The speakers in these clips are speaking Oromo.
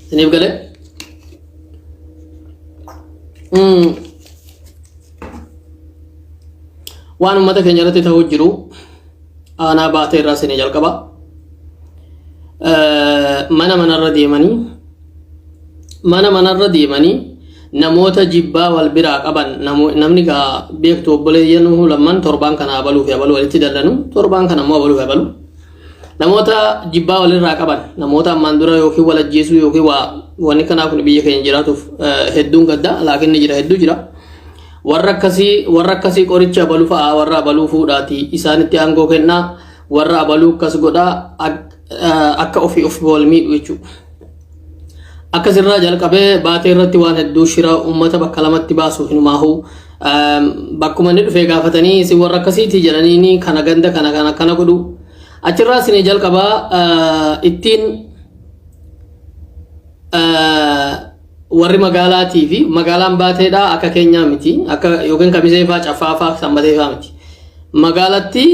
Siniif galee waan ummata keenya irratti ta'uu jiru aanaa baatee irraa sinii jalqaba mana manarra deemanii namoota jibbaa wal biraa qaban namni gaa beektu obboleeyyan lamman torbaan kana abaluuf abalu walitti dallanu torbaan kana immoo abaluuf abalu namoota jibbaa walirraa qaban namoota ammaan dura yookiin wal ajjeesuu yookiin wanni kanaa kun biyya keenya jiraatuuf hedduun gadda laakiin ni jira hedduu jira warra akkasii qoricha abaluu fa'a warra abaluu fuudhaati isaanitti aangoo kennaa warra abaluu akkas godhaa akka ofii of wal miidhu jechuudha. Akkasirraa jalqabee baatee irratti waan hedduu shira uummata bakka lamatti baasu hinumaahu bakkuma inni dhufee gaafatanii si warra akkasiiti jedhanii kana ganda kana godhu achirraa sinii jalqabaa ittiin warri magaalaatii fi magaalaan baateedha akka keenyaa miti akka yookiin kamisee faa caffaa faa sanbatee faa miti magaalatti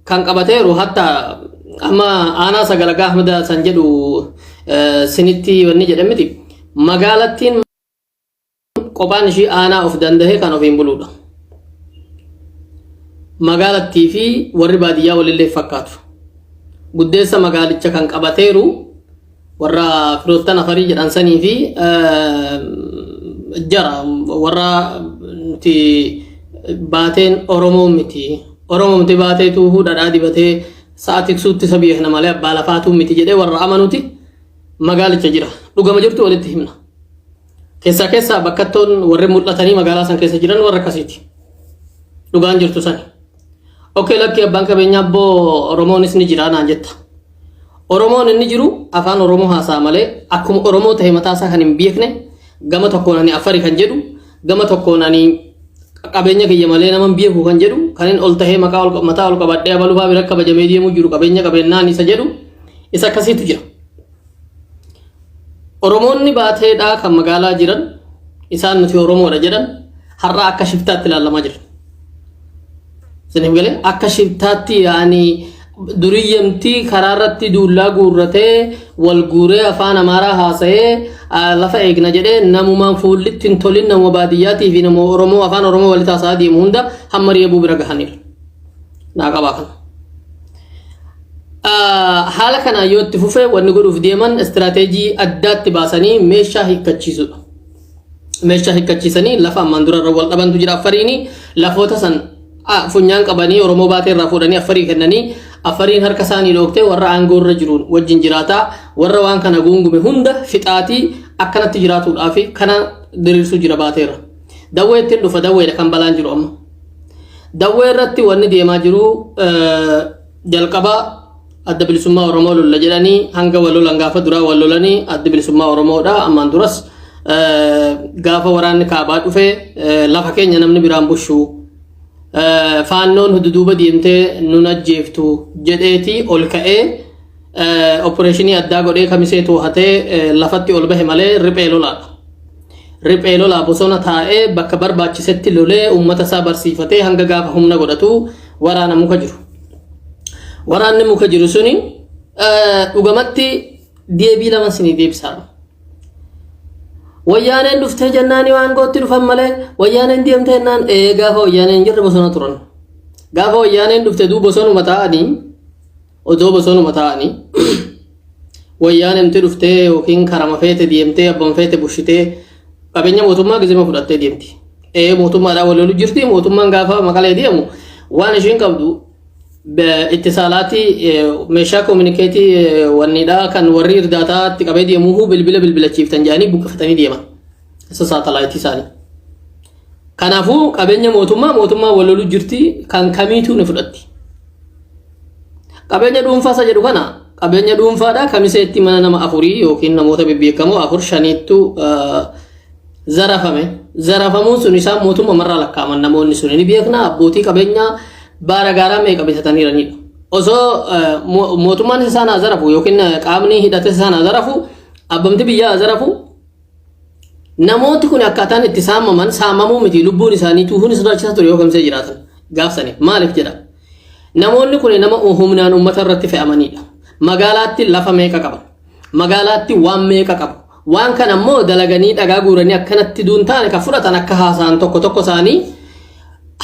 kan qabateeru hatta amma aanaa sagalagaa ahmada san jedhu sinitti wanni jedhamiti magaalattiin qophaan ishii aanaa of dandahee kan ofiin buluudha magaalattii fi warri baadiyyaa walillee fakkaatu guddeessa magaalicha kan qabateeru warra firoottan afarii jedhan sanii fi jara warra nuti baateen oromoo miti baateetu dhadhaa dibatee sa'a tiksuutti sabii kana malee abbaa lafaatu miti jedhee warra amanuuti magaalicha jira dhugama jirtu walitti himna keessaa bakkattoon warri mul'atanii magaalaa san keessa jiran warra akkasiiti dhugaan jirtu sani okay lakki abbaan qabeenyaa abboo oromoonis ni jira naan jetta oromoon inni jiru afaan oromoo haasaa malee akkuma oromoo ta'e mataasaa kan hin beekne gama tokkoon ani afari kan jedhu gama tokkoon ani qabeenya kiyya malee nama beeku kan jedhu kanin ol tahee mataa ol qabadhee abaluu bira kabajamee deemuu jiru qabeenyaan isa jedhu isa akkasiitu jira. Oromoonni baateedhaa kan magaalaa jiran isaan nuti oromoodha jedhan har'a akka shiftaatti ilaalamaa jira. Siniif galee akka shiftaatti yaani duriyyamtii karaa irratti duullaa guurratee wal guuree afaan amaaraa haasa'ee lafa eegna jedhee namumaan fuullitti hin tolin nama baadiyyaatii fi nama oromoo afaan oromoo walitti haasaa deemu hunda hamma reebuu bira gahaniiru. Naa qabaa kana. Haala kana yoo itti fufee wanni godhuuf deeman istirateejii addaatti baasanii meeshaa hiikkachiisudha. Meeshaa hiikkachiisanii lafa ammaan durarra wal dhabantu jira affariini lafoota san funyaan qabanii oromoo baatee irraa fuudhanii affarii kennanii affariin harka isaanii dhoktee warra aangoo irra jiruun wajjin jiraataa warra waan kana guungume hunda fixaatii akkanatti jiraatuudhaaf kana diriirsuu jira baateera. Dawwee ittiin dhufa dawweedha kan balaan jiru amma. Dawwee irratti wanni deemaa jiru jalqabaa adda bilisummaa oromoo lolla jedhanii hanga wal lolan gaafa duraa wal lolanii adda bilisummaa oromoodha ammaan duras gaafa waraanni kaabaa dhufee lafa keenya namni biraan bushuu faannoon hududuuba deemtee nun ajjeeftu jedheeti ol ka'ee opereeshinii addaa godhee kamisee toohatee lafatti ol bahe malee riphee lolaadha. Riphee lolaa bosona taa'ee bakka barbaachisetti lolee uummata isaa barsiifatee hanga gaafa humna godhatu waraana muka jiru. Waraanni muka jiru suni dhugamatti deebii lama sinii deebisaa. Wayyaaneen dhuftee jennaani waan gootti dhufan malee wayyaaneen deemtee jennaan gaafa wayyaaneen jirre bosona turan. Gaafa wayyaaneen dhufte duu bosonuma taa'anii odoo bosonuma taa'anii wayyaaneen dhuftee yookiin karama feete deemtee abban feete bushitee qabeenya mootummaa gizima fudhattee deemti. Mootummaadhaan wal lolu jirti mootummaan gaafa maqalee deemu waan ishiin qabdu ittisaalaati meeshaa kominikeetii wannidha kan warri irdaataatti qabee deemuu bilbilachiiftan jedhanii buqqifatanii deeman isa saatalaayitii isaanii. Kanaafuu qabeenya mootummaa wal lolu jirti kan kamiituu ni fudhatti. Qabeenya dhuunfaa jedhu kana qabeenya dhuunfaadha kamiseetti mana nama afurii yookiin namoota bebbeekamoo 4-5tu zarafamuun sun isaan mootummaa marraa lakkaaman namoonni sun ni beekna abbootii qabeenyaa baara gaaraa meeqa bitataniiranidha. Osoo mootummaan isaan azarafu yookiin qaamni hidhate isaan azarafu abbamti biyyaa azarafu namooti kun akkaataan itti saamamuu miti lubbuun isaanii tuuhuun sodaachisa ture yoo kamsee jiraatan gaafsaniif maaliif jedha. Namoonni kun nama humnaan uummata irratti fe'amanidha. Magaalaatti lafa meeqa qaban magaalaatti waan meeqa qabu waan kan ammoo dalaganii dhagaa guuranii akkanatti duuntaan ka fudhatan akka haasaan tokko isaanii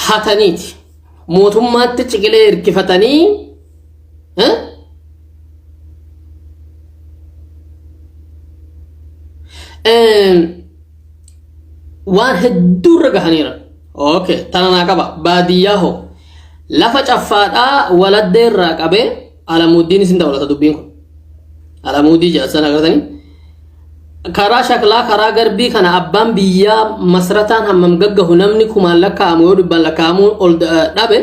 hataniiti mootummaatti ciqilee hirkifatanii waan hedduu ragahaniira okay tanana qaba baadiyyaa ho lafa caffaadhaa waladdee irraa qabee alamuuddiin isin dabalata dubbiin kun alamuuddii jedhan agartanii karaa shaklaa karaa garbii kana abbaan biyyaa masrataan hammam gaggahu namni kumaan lakkaa'amu yoo dhibban lakkaa'amu ol dhabe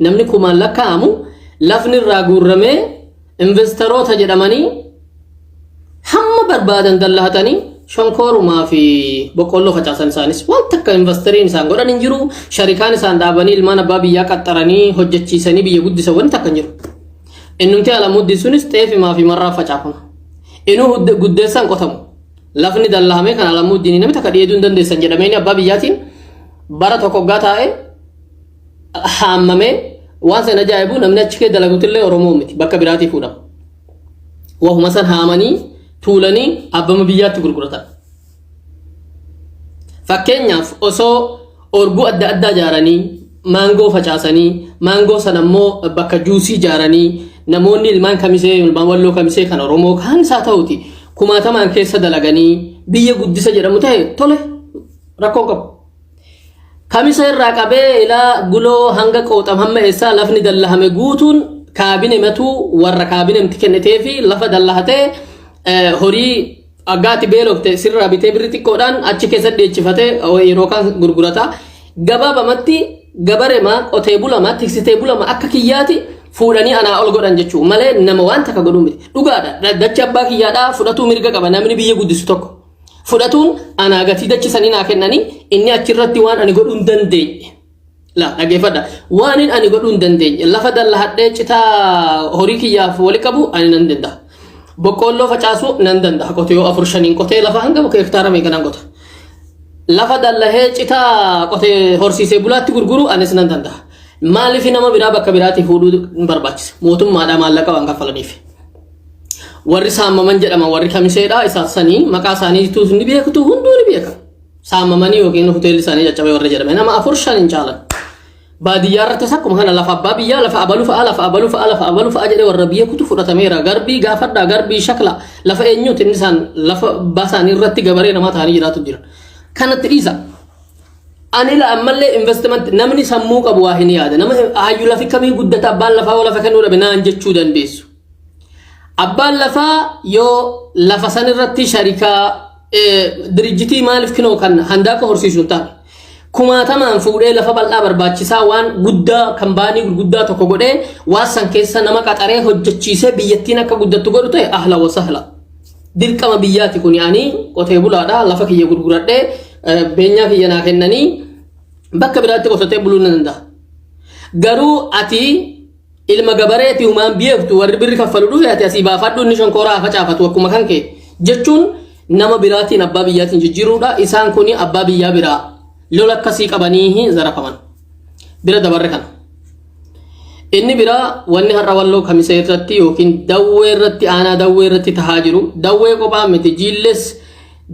namni kumaan lakkaa'amu lafni irraa guurramee investoroota jedhamanii hamma barbaadan dallahatanii shonkoorumaa fi boqqolloo facaasan isaanis waan takka investoriin isaan godhan hin jiru sharikaan isaan dhaabanii ilmaan abbaa biyyaa qaxxaranii hojjechiisanii biyya guddisan wanti takka hin jiru innumti alamuuddi sunis xeefimaa fi marraa facaafama inuu guddeessan qotamu lafni dallahame kan alamuuddiin namni takka dhiyeeduu hin dandeessan jedhameen abbaa biyyaatiin bara tokkoggaa taa'ee haammamee waan sana ajaa'ibu namni achi kee dalagutillee oromoo miti bakka biraatii fuudhama wahuma san haamanii tuulanii abbama biyyaatti gurguratan fakkeenyaaf osoo orguu adda addaa ijaaranii maangoo facaasanii maangoo san ammoo bakka juusii ijaaranii namoonni ilmaan kamisee ilmaan walloo kamisee kan oromoo kan isaa ta'uti kumaatamaan keessa dalaganii biyya guddisa jedhamu ta'e tole rakkoo qabu kamisa irraa qabee ilaa guloo hanga qooxam hamma eessaa lafni dallahame guutuun kaabine matuu warra kaabine mti kennitee fi lafa dallahatee horii aggaati beelofte sirraa bitee birri xiqqoodhaan achi keessa dheechifate yeroo kan gurgurata gabaabamatti gabareema qotee bulama tiksitee bulama akka kiyyaati fuudhanii anaa ol godhan jechuu malee nama waan takka godhuu miti dhugaadha dachi abbaa kiyyaadhaa fudhatuu mirga qaba namni biyya guddisu tokko fudhatuun anaa gatii dachisanii naa kennanii inni achirratti waan ani godhuu hin dandeenye la dhageeffadha waan ani godhuu hin dandeenye lafa dallahadhee citaa horii kiyyaaf wali qabu ani nan danda'a boqqolloo facaasu nan danda'a qotee yoo 4-5 qotee lafa hanga bukkee hektaara meeqan qota lafa dallahee citaa qotee horsiisee bulaatti gurguru anis nan danda'a maaliif nama biraa bakka biraatti fuudhuu hin barbaachisa mootummaadhaa maallaqa waan kaffalaniif warri saamaman jedhama warri kamiseedha isaasanii maqaa isaaniitu ni beektu hunduu ni beeka saamamanii yookiin hoteelli isaanii caccabee warra jedhame nama 4-5 hin caalan baadiyyaa irratti akkuma kana lafa abbaa biyyaa lafa abalu fa'a jedhee warra biyya kutu fudhatameera garbii gaafadhaa garbii shakla lafa eenyuuti inni isaan lafa baasaanii irratti gabaree namaa ta'anii jiraatu jira kanatti dhiisa ani la ammallee investment namni sammuu qabu waa hin yaada nama hayyu lafi kamii guddata abbaan lafaa oo lafa kennuu dhabe naan jechuu dandeessu abbaan lafaa yoo lafa san irratti sharikaa dirijjitii maaliif kinoo kan handaaka horsiisu hin taane kumaatamaan fuudhee lafa bal'aa barbaachisaa waan guddaa kan baanii gurguddaa tokko godhee waan san keessa nama qaxaree hojjechiisee biyyattiin akka guddattu godhu ta'e ahla wa sahla dirqama biyyaati kun yaani qotee bulaadha lafa kiyya gurguradhee beenyaa kiyya naa kennanii bakka biraatti qotee buluu nan danda'a garuu ati ilma gabareeti humaan beektu warri birri kaffalu dhufe ati asii baafadhu inni shonkooraa facaafatu akkuma kan kee jechuun nama biraatiin abbaa biyyaatiin jijjiiruudha isaan kuni abbaa biyyaa biraa lola akkasii qabanii zarafaman bira dabarre kana inni bira wanni har'a walloo kamisee irratti yookiin dawwee irratti aanaa dawwee irratti tahaa jiru dawwee kophaa miti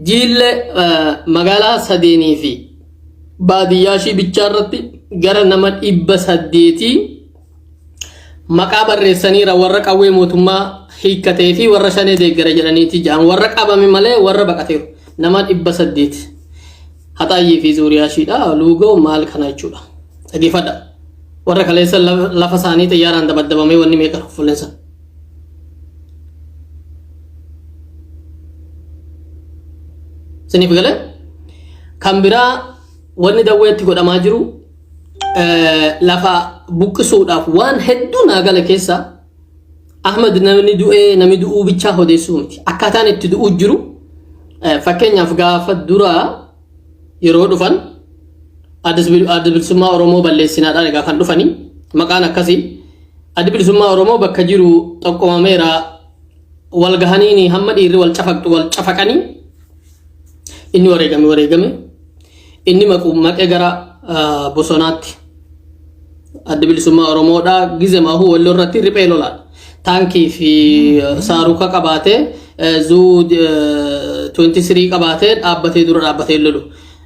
jiille magaalaa sadeenii fi baadiyyaa shii bichaa irratti gara nama 800 maqaa barreessaniira warra qawwee mootummaa hiikkatee fi warra shanee deeggara jedhaniiti jedhan warra qabame malee warra baqateeru nama 800 haxaayyii fi zuuriyaa shiidha luugoo maal kana jechuudha dhageeffadha warra kaleessa lafa isaanii xiyyaaraan dabaddabamee wanni meeqa fullensan siniif galee kan biraa wanni dawweetti godhamaa jiru lafa buqqisuudhaaf waan hedduu naagala keessa Ahmad namni du'uu bichaa odeessuu miti akkaataan itti du'uu jiru fakkeenyaaf gaafa duraa yeroo dhufan adda bilisummaa Oromoo balleessinaadhaan egaa kan dhufanii maqaan akkasii adda bilisummaa Oromoo bakka jiru xoqqomameera wal gahanii hamma dhiirri wal cafaqanii inni wareegame inni maqee gara bosonaatti adda bilisummaa Oromoodhaa gizemaahu walloo irratti riphee lolaadha taankii fi saaruka qabaatee zuu 23 qabaatee dhaabbatee dura dhaabbatee lolu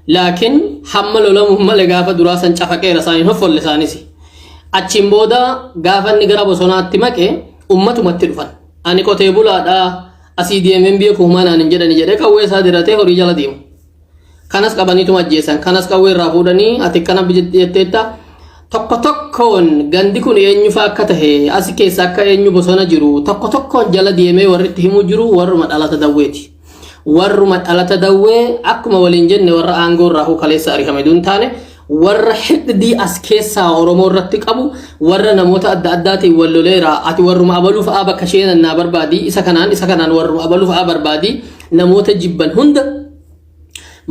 laakiin hamma lolamu malee gaafa duraa san cafaqeera isaanii hoffolle isaanis achiin booda gaafa inni gara bosonaatti maqee ummatumatti dhufan ani qotee bulaadha asii deemeen beeku humanaan hin jedhani jedhee qawwee isaa diratee horii jala deemu kanas qabaniitu ajjeesan kanas qawwee irraa fuudhanii ati kana jetteetta tokko tokkoon gandi kun eenyu faa akka tahe as keessa akka eenyu bosona jiru tokko tokkoon jala deemee warri itti himu jiru warruma dhalata dawweeti warruma dhalata dawwee akkuma waliin jenne warra aangoo irraa kaleessa argame duun taane warra hiddi as keessa oromoo irratti qabu warra namoota adda addaatiin walloleera ati warruma abaluu fa'aa bakka sheenan naa barbaadi isa kanaan warruma abaluu fa'aa barbaadi namoota jibban hunda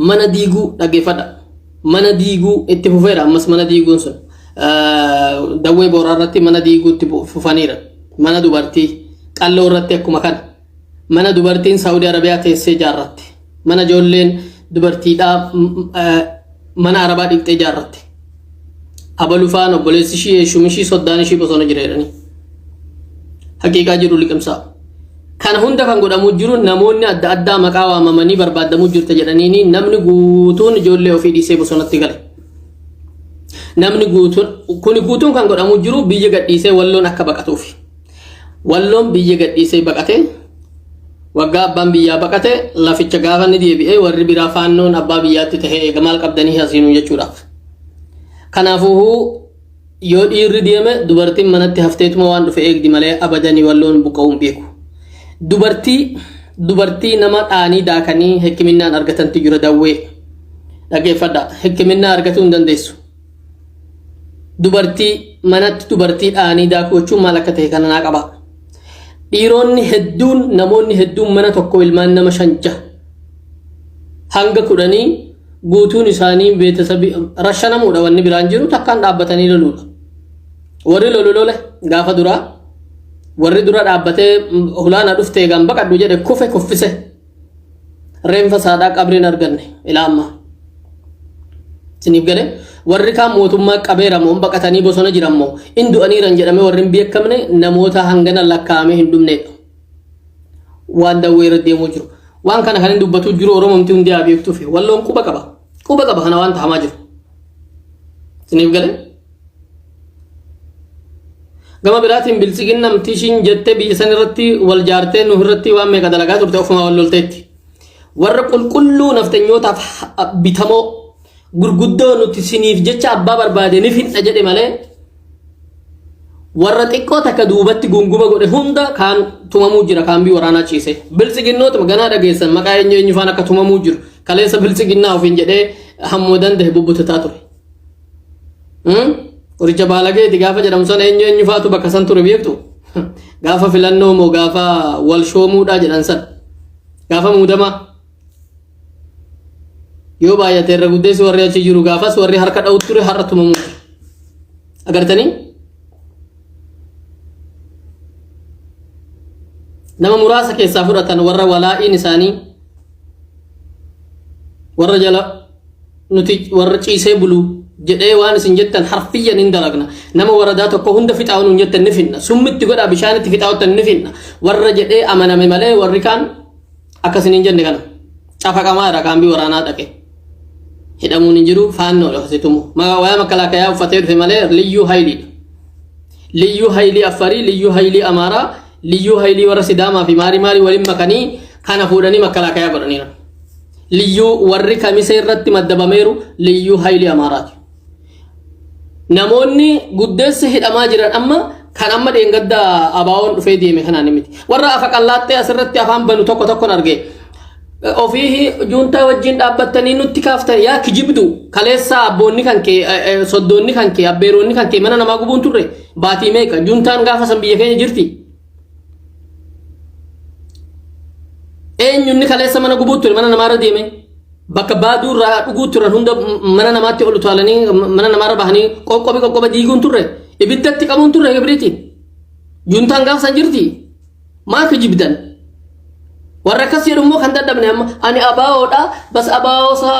mana diiguu dhageeffadha mana diiguu itti fufeera ammas mana diiguun sun dawwee booraa irratti mana diiguutti fufaniira mana dubartii qalloo irratti akkuma kana mana dubartiin Saudi Arabiyaa teessee jaarratti mana ijoolleen dubartiidhaa mana arabaa dhiqxee jaarratti abalufaan obboleessi ishii eeshumishii soddaan ishii bosona jireedhanii haqiiqaa jiru liqimsaa kana hunda kan godhamu jiru namoonni adda addaa maqaa waamamanii barbaadamuu jirta jedhaniini namni guutuun ijoollee ofii dhiisee bosonatti gale namni guutuun kan godhamu jiru biyya gadhiisee walloon akka baqatuuf walloon biyya gadhiisee baqatee waggaa abbaan biyyaa baqate laficha gaafa ni deebi'ee warri biraa faannoon abbaa biyyaatti tahee eegamaal qabdanii hasiinuu jechuudhaaf kanaafuu yoo dhiirri deeme dubartiin manatti hafteetuma waan dhufe eegdi malee abadanii walloon buqqa'uun beeku dubartii nama dhaanii daakanii hikiminnaan argatantu jira dawwee dhageeffadha hikiminnaa argatuu hin dandeessu dubartii manatti dubartii dhaanii daakuu jechuun maal akka ta'e kana naa qaba dhiironni hedduun namoonni hedduun mana tokko ilmaan nama 5 hanga 10 guutuun isaanii beetasabii rashanamuudha wanni biraan jiru takkaan dhaabbatanii loluudha warri lolole gaafa duraa warri dura dhaabbatee hulaana dhuftee gamba qaddu jedhe kuffise reenfa saadaa qabriin arganne ilaa amma siniif gale warri kaan mootummaa qabeera moo baqatanii bosona jiran moo indu'aniiran jedhame warri hin beekamne namoota hangana lakkaa'ame hin dhumne waan dawweera deemuu jiru waan kana kan hin dubbatu jiru oromomti hundi haa beektuuf walloon quba qaba kana waan tahamaa jiru siniif gale gama biraatiin bilisiginnamti ishiin jettee biyya san irratti wal jaartee nu irratti waan meeqa dalagaa turte ofuma wal lolteetti warra qulqulluu naftanyootaf bitamoo gurguddoo nuti siniif jecha abbaa barbaade ni finna jedhe malee warra xiqqoo takka duubatti gunguma godhe hunda kaan tumamuu jira kaan bii waraanaa ciise bilisiginnootuma ganaa dhageessan maqaa eenyu faan akka tumamuu jiru kaleessa bilisiginnaa ofiin jedhee hammoo danda'e bubbutetaa ture Uricha balagee gaafa jedhamu sana eenyu faatu bakka san ture beektu gaafa filannoo moo gaafa wal shoomuudha jedhan san gaafa muudama yoo baay'ate irra guddeessi warri achi jiru gaafas warri harka dha'u ture har'a tumamu agartanii nama muraasa keessaa fudhatan warra walaa'iin isaanii warra jala nuti warra ciisee bulu jedhee waan isin jettan harfiyyan hin dalagna nama waradaa tokko hunda fixaa'uun hin jettan ni finna summitti godhaa bishaanitti fixaa'utan ni finna warra jedhee amaname malee warri kaan akkasin hin jenne kana cafaqamaadha kaambii waraanaa dhaqe hidhamuun hin jiru faannoodha kasitumu wayaa makalaakayaa uffatee dhufe malee liyyuu haylii affarii liyyuu haylii amaaraa liyyuu haylii warra sidaamaa fi maarii waliin makanii kana fuudhanii makalaakayaa godhaniira liyyuu warri kamisee irratti maddabameeru liyyuu haylii amaaraati namoonni guddeessi hidhamaa jiran amma kan amma dheengadda abaawoon dhufee deeme kanaan miti warra afaqallaattee asirratti afaan banu tokkon arge ofii juuntaa wajjin dhaabbattanii nutti kaaftan yaa kijibdu kaleessa abboonni kan kee soddoonni kan kee abbeeroonni kan kee mana namaa gubuun turre baatii meeqa juuntaan gaafa san biyya keenya jirti eenyunni kaleessa mana gubuu ture mana namaarra deeme bakka baaduu irraa dhuguu turan hunda mana namaatti ol utaalanii mana namaarra bahanii qoqqoba diiguun turre ibiddatti qabuun turre gibriitiin juuntaan gaafa san jirti maa kijibdan warra akkas jedhu immoo kan dadhabne amma ani abaawoodha bas abaawoosa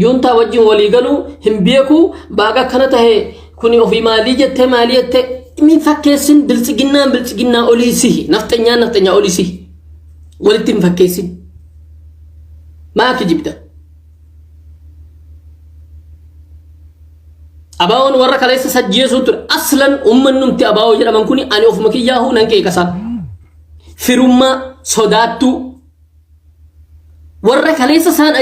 juuntaa wajjin walii galuu hin beeku baaga akkana tahe kuni ofii maalii jettee mi fakkeessin biltsiginnaa oliisihi nafxanyaa oliisihi ولتم فكيسين ما كجبته أباون ورك ليس سجيسو تر أصلا نمت أباو جرا من كوني أنا أفهم كي ياهو نانكي كسان فرما صداتو ورك ليس سان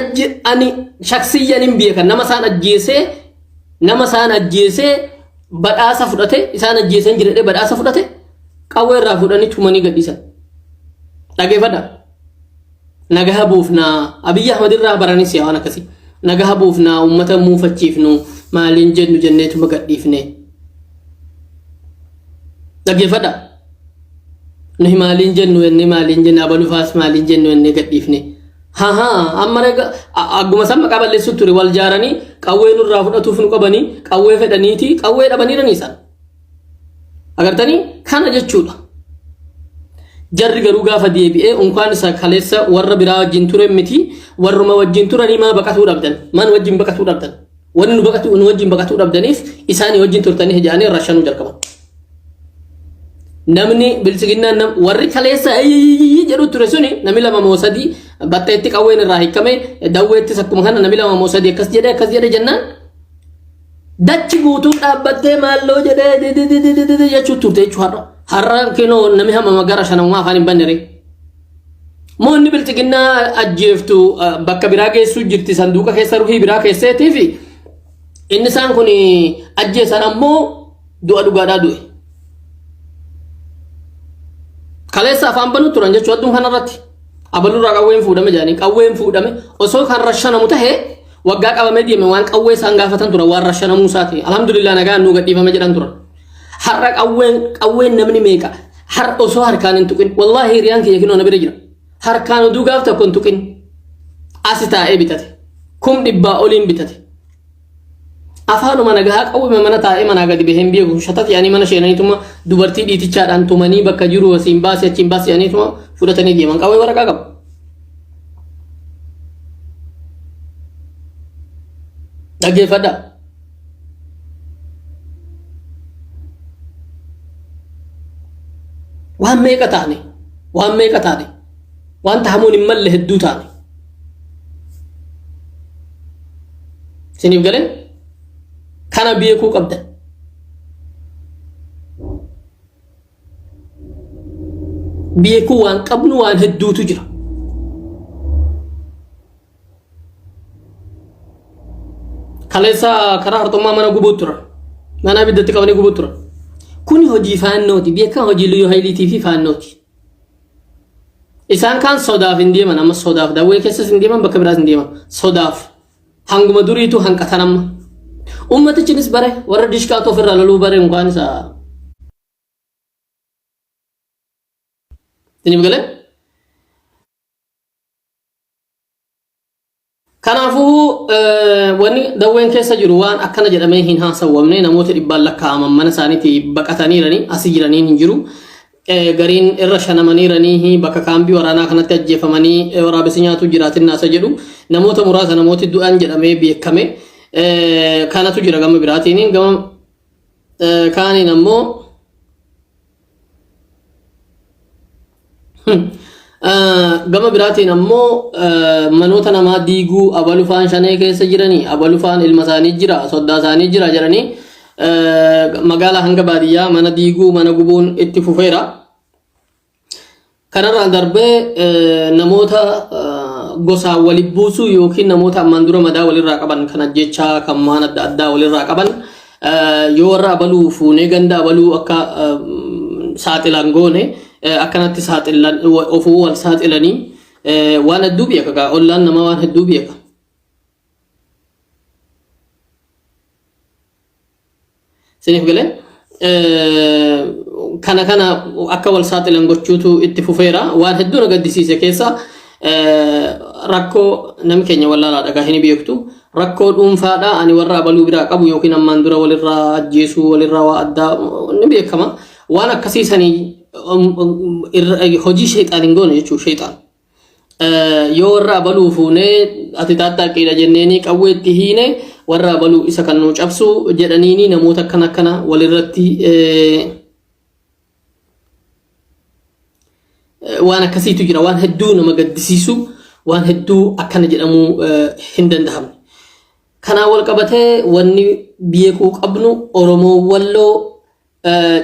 أني شخصيا نبيك نما سان أجيسه بدأ سفرته سان أجيسه جرا بدأ سفرته كاوي رافوداني تماني قديسا لكن فدا نجاه بوفنا أبي أحمد الرابراني سيانا كسي نجاه بوفنا أمته مو فتشيفنو مالين جن جنة مقديفني لكن فدا نه مالين جن وإني مالين جن أبلو فاس مالين جن وإني قديفني ها أمرك أقوم سام قبل لسوتوري والجاراني كاوي نور رافودا توفنو كباني كاوي فدانيتي كاوي أباني رنيسان agar tani kana jechuudha jarri garuu gaafa deebi'ee unkaan isa kaleessa warra biraa wajjin ture miti warruma wajjin turanii maa baqatuu dhabdan man wajjin baqatuu dhabdan wanni nu baqatu nu wajjin baqatuu dhabdaniif isaanii wajjin turtanii hijaanii rashanuu jalqaban namni bilchiginnaan nam warri kaleessa jedhu ture suni nami lama moo sadii batteetti qawween irraa hiikame dawweetti sakkuma kana nami lama moo sadii akkas jedhe jennaan dachi guutuu dhaabbattee maalloo jedhee jechuu turte jechuudha har'a kinoo nami hamma magara shanammaa afaan hin bannere moo inni bilchiginnaa ajjeeftu bakka biraa geessuu jirti sanduuqa keessa ruhii biraa keesseetii fi inni isaan kun ajjeesan ammoo du'a dhugaadhaa du'e kaleessa afaan banuu turan jechuu addun kanarratti abalurraa qawween fuudhame jedhanii qawween fuudhame osoo kan rashanamu tahee waggaa qabamee deeme waan qawwee isaan gaafatan tura waan rashanamuu isaati alhamdulillah nagaan nu gadhiifame jedhan turan har'a qawween namni meeqa har'a osoo harkaan hin tuqin wallaahi hiriyaan kiyya kinoo na bira jira harkaan oduu gaaf tokko hin tuqin asi taa'ee bitate kum dhibbaa oliin bitate afaanuma nagaa qawwee mana taa'ee manaa gadi baheen beeku shatati yaanii mana sheenaniituma dubartii dhiitichaadhaan tumanii bakka jiru asiin baasii achiin baasii yaaniituma fudhatanii deeman qawwee waraqaa qabu dhaggeeffadha waan meeqa taane waan tahamuun hin malle hedduu taane siniif galee kana beekuu qabdan beekuu waan qabnu waan hedduutu jira kaleessa karaa hartummaa mana gubuu turan mana biddatti qabanii gubuu turan kuni hojii faannooti beekan hojii liyyuu hayiliitii fi faannooti isaan kaan sodaaf hin deeman amma sodaaf dawwee keessas hin deeman bakka biraas hin deeman sodaaf hanguma duriitu hanqatan amma ummatichinis bare warra dishkaatu ofirraa loluu bare mukaan isaa siniif galee kanaafuu wanni dawween keessa jiru waan akkana jedhamee hin haasawwamne namoota dhibbaan lakkaa'aman mana isaaniitii baqataniiranii asii jiranii hin jiru gariin irra shanamaniiranii bakka kaambii waraanaa kanatti ajjeefamanii waraabessi nyaatu jiraatin naasa jedhu namoota muraasa namooti du'an jedhamee beekame kanatu jira gama biraatiin gama kaaniin ammoo gama biraatiin ammoo manoota namaa diiguu abalufaan shanee keessa jiranii abalufaan ilma isaanii jira soddaa isaanii jira jedhanii magaalaa hanga baadiyyaa mana diiguu mana gubuun itti fufeera kanarraa darbee namoota gosaan walitti buusuu yookiin namoota ammaan dura madaa walirraa qaban kan ajjechaa kan maan adda addaa walirraa qaban yoo warra abaluu fuunee ganda abaluu akka saaxilan goone akkanatti saaxilan ofuu wal saaxilanii waan hedduu beeka ollaan nama waan hedduu beeka siniif galee kana akka wal saaxilan gochuutu itti fufeera waan hedduu na gaddisiise keessa rakkoo namni keenya wallaalaa dhagaa hin beektu rakkoo dhuunfaadha ani warra abaluu biraa qabu yookiin ammaan dura walirraa ajjeesuu walirraa waa addaa ni beekama waan akkasiisanii hojii shayxaanin goone jechuudha shayxaan yoo warra abaluu fuunee ati taattaaqidha jenneeni qawweetti hiine warra abaluu isa kan nu cabsu jedhaniini namoota akkana walirratti وانا كسيتو جرا وان هدو نما قدسيسو وان هدو أكنا جرامو هندن دهم كان أول كبته واني بيكو قبنو أورمو ولو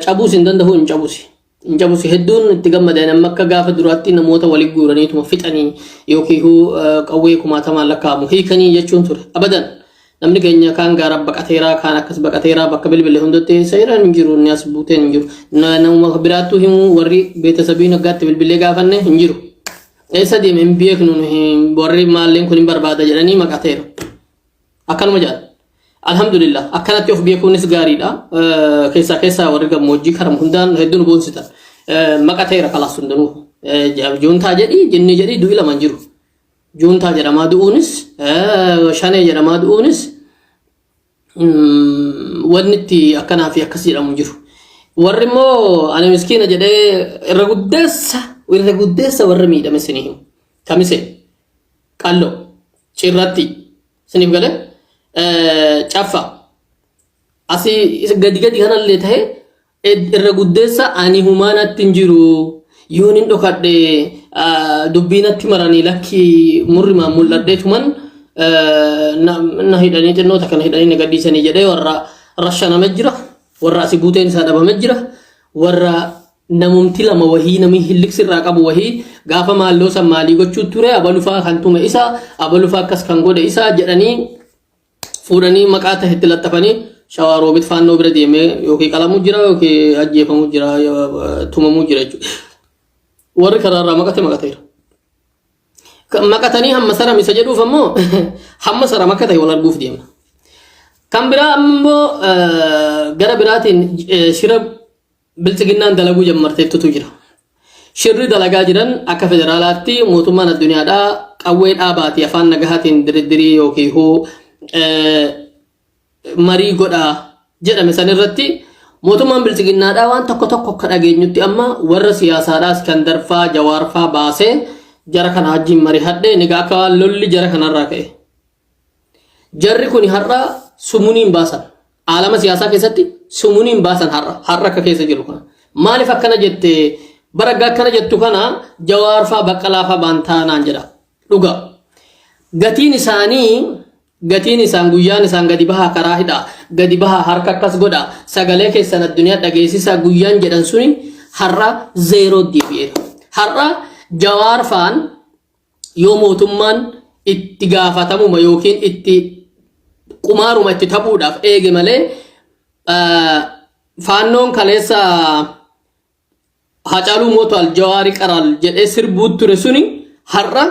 cabus indan dahu incabusi hedduun itti gammadeen makka gaafa duraatti namoota wali guuraniituma fixanii yookiin qawwee kumaatamaan lakkaamu hiikanii jechuun ture abadan namni keenya kaan gaara baqateeraa kaan akkas baqateeraa bakka bilbilee hundatti seeraan hin jiru ni as buuteen hin jiru nama biraattuu himu warri beetasabii naggaatti bilbilee gaafanne hin jiru eessa deeme hin beeknu warri maalleen kun hin barbaada jedhanii maqateera akkanuma jaal alhamdulillah akkanatti of beekuunis gaariidha keessa warri gammoojjii karam hundaan hedduun boonsitan maqateera kalaas hundanuu juuntaa jedhi jinni jedhi du'i lama hin jiru juuntaa jedhamaa du'uunis shanee jedhamaa du'uunis wanni itti akkanaa fi akkas jedhamu hin jiru warri immoo ani miskiina jedhee irra guddeessa warra miidhame sinii himu kamise qallo cirratti siniif galee cafa asi gadi kanallee tahe irra guddeessa ani humaanatti hin jiru yoonin dhokadhe dubbinatti maranii lakki murrimaan mul'adhee tuman na hidhanii jennoota kana hidhanii gadhiisanii jedhee warra rashaname jira warra asi buuteen isaa dhabame jira warra namumti lama wahii namni hilliksirraa qabu wahii gaafa maalloo san maalii gochuu ture abalufaa kan tume isaa abalufaa akkas kan godhe isaa jedhanii fuudhanii maqaa tahetti laxxafanii shawaa roobit faannoo bira deemee yookiin qalamuu jira yookiin ajjeefamuu jira tumamuu jira jechuudha. Warri karaarraa maqateera. Maqatanii hamma sara misa jedhuuf ammoo hamma sara makka ta'e wal arguuf deema. Kan biraa ammoo gara biraatiin shira bilchiginnaan dalaguu jammarteettutu jira. Shirri dalagaa jiran akka federaalaatti mootummaan addunyaadhaa qawwee dhaabaati afaan nagahaatiin diriirii yookiin hoo marii godha jedhame san irratti mootummaan bilchiginnaadhaa waan tokko akka dhageenyutti amma warra siyaasaadhaas kan darfaa jawaarfaa baasee jara kana wajjin marii hadhee nigaa akka lolli jara kanarraa ka'e jarri kun har'a sumuuniin baasan aalama siyaasaa keessatti sumuuniin baasan har'a akka keessa jiru kana maaliif akkana jette baraggaa akkana jettu kana jawaarfaa baqqalaafaa baantaanaan jedha dhuga gatiin isaan guyyaan isaan gadi bahaa karaa hidha gadi bahaa harka akkas godha sagalee keessan addunyaa dhageessisaa guyyaan jedhan suni har'a zeeroo deebi'eera har'a jawaarfaan yoo mootummaan itti gaafatamuma yookiin itti qumaaruma itti taphuudhaaf eege malee faannoon kaleessa Hacaaluu Mootal Jawaari Qaraal jedhee sirbuut ture suni har'a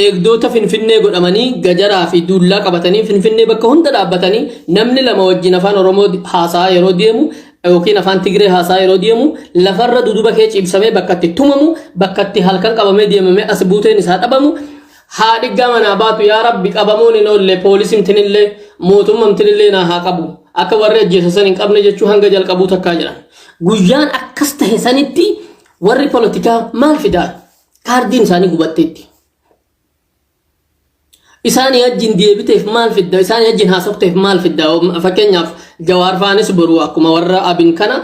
eegdota finfinnee godhamanii gajaraa fi duullaa qabatanii finfinnee bakka hunda dhaabbatanii namni lama wajjin afaan Oromoo haasaa yeroo deemu yookiin afaan Tigree haasaa yeroo deemu lafarra duduba kee cibsamee bakka itti tumamu bakka itti halkan qabamee deemamee as buuteen isaa dhabamu haadhi gamanaa baatu yaa rabbi qabamuun hin oolle poolisii mootummaa na haa qabu akka warri ajjeesasan hin qabne jechuu hanga jalqabuu takkaa jedhan guyyaan akkas tahe sanitti warri politikaa maal fidaa kaardiin isaanii gubatteetti isaanii wajjin deebiteef maal fidda isaanii wajjin haasofteef maal fidda fakkeenyaaf jawaarfaanis boruu akkuma warra abin kana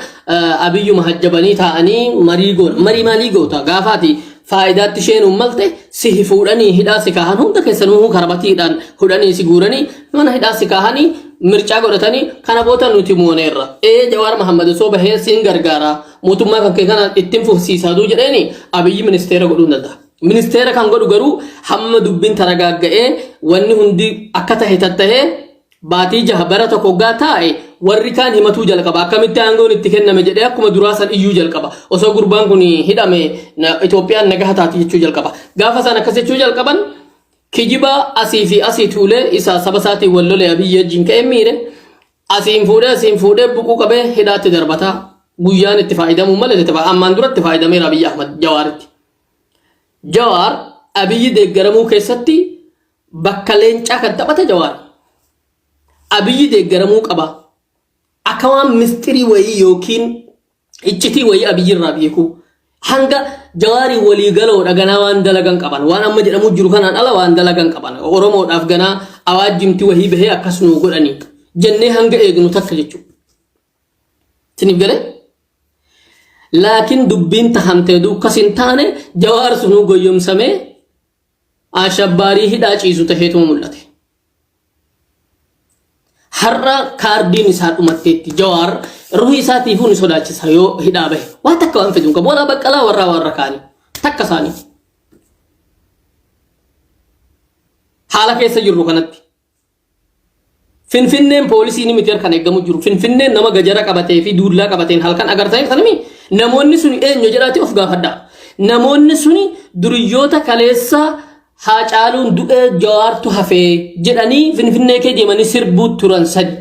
abiyyuma hajjabanii taa'anii marii maalii goota gaafaati faayidaatti isheen ummalte si fuudhanii hidhaa si kaahan hunda keessanuu karabatiidhaan hudhanii si guuranii mana hidhaa si kaahanii mircaa godhatanii kana booda nuti mooneerra Jawaar Mohammad osoo bahee siin gargaara mootummaa kan kee kana ittiin fufsiisaaduu jedheeni abiyyi ministeera godhuu danda'a. Ministeera kan godhu garuu hamma dubbiin taragaaga'ee wanni hundi akka tahe tattahee baatii jaha bara tokko gaa taa'e warri kaan himatuu jalqaba akkamitti aangoon itti kenname jedhee akkuma duraasan iyyuu jalqaba osoo gurbaan kun hidhame Itoophiyaan nagaha taati jechuu jalqaba gaafa san akkas jechuu jalqaban kijiba asii fi asii tuulee isaa saba isaatiin wal lolee abiyyi wajjin ka'ee miire asiin fuudhee buquu qabee hidhaatti darbataa guyyaan itti faayidamuu malee ammaan duratti faayidameera Abiyyi Ahmad Jawaaritti. Jawaar abiyyi deeggaramuu keessatti bakka leencaa kan taphate Jawaar abiyyi deeggaramuu qaba akka waan mistirii wayii yookiin iccitii wayii abiyyi irraa beeku hanga Jawaarii walii galoodha ganaa waan dalagan qaban waan amma jedhamu jiru kanaan ala waan dalagan qaban Oromoodhaaf ganaa awaajjimti wahii bahee akkas nuu godhanii jennee hanga eegnu takka jechuudha. Siniif galee لكن دبين تهمته دو كسنتانه جوار سنو قيوم سمي أشباري هدا چيزو تهيتو ملته harra kaardiin isaa dhumatteetti jawaar ruhi isaatiif ni sodaachisa yoo hidhaa bahe waa takka waan fedhuun qabu wala baqqalaa warra kaanii takka isaanii haala keessa jirru kanatti finfinneen poolisii ni miti kan eegamu jiru finfinneen nama gajara qabatee fi duullaa qabateen halkan agartaniif tanami namoonni sun eenyu jedhaati of gaafadha namoonni suni duriyyoota kaleessa Haacaaluun du'ee jawaartu hafee jedhanii finfinnee kee deemanii sirbuu turan sadi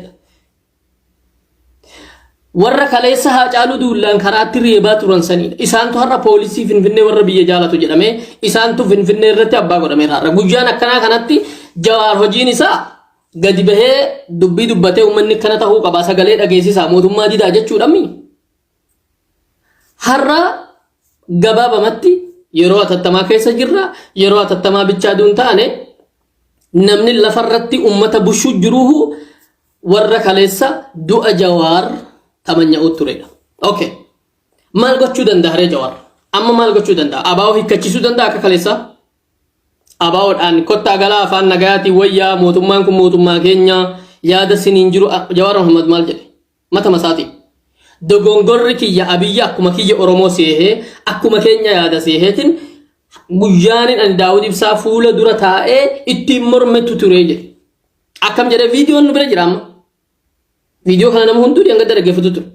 warra kaleessa haacaaluu duullaan karaatti reebaa turan sanidha isaantu har'a poolisii finfinnee warra biyya jaalatu jedhamee isaantu finfinnee irratti abbaa godhamee har'a guyyaan akkanaa kanatti jawaar hojiin isaa gadi bahee dubbii dubbatee uummanni kana ta'uu qaba sagalee dhageessisaa mootummaa didaa jechuudhaami har'a gabaabamatti yeroo atattamaa keessa jirra yeroo atattamaa bichaa duun taane namni lafarratti ummata bushuu jiruhu warra kaleessa du'a jawaar tamanya'u turedha okay maal gochuu danda'a jawaar amma maal gochuu danda'a abaa'oo hikkachisuu danda'a akka kaleessa abaa'oodhaan kottaa galaa afaan nagayaati wayyaa mootummaan kun mootummaa keenya yaada siniin jiru jawaar Muhammad maal jedhe mata masaati dogongorri kiyya abiyya akkuma kiyya oromoo seehee akkuma keenya yaada seeheetin guyyaanin an daawud ibsaa fuula dura taa'ee ittiin mormetu ture jedhe akkam jedhe viidiyoon bira jira amma viidiyoo kana nama hunduu hanga dhaggeeffatu ture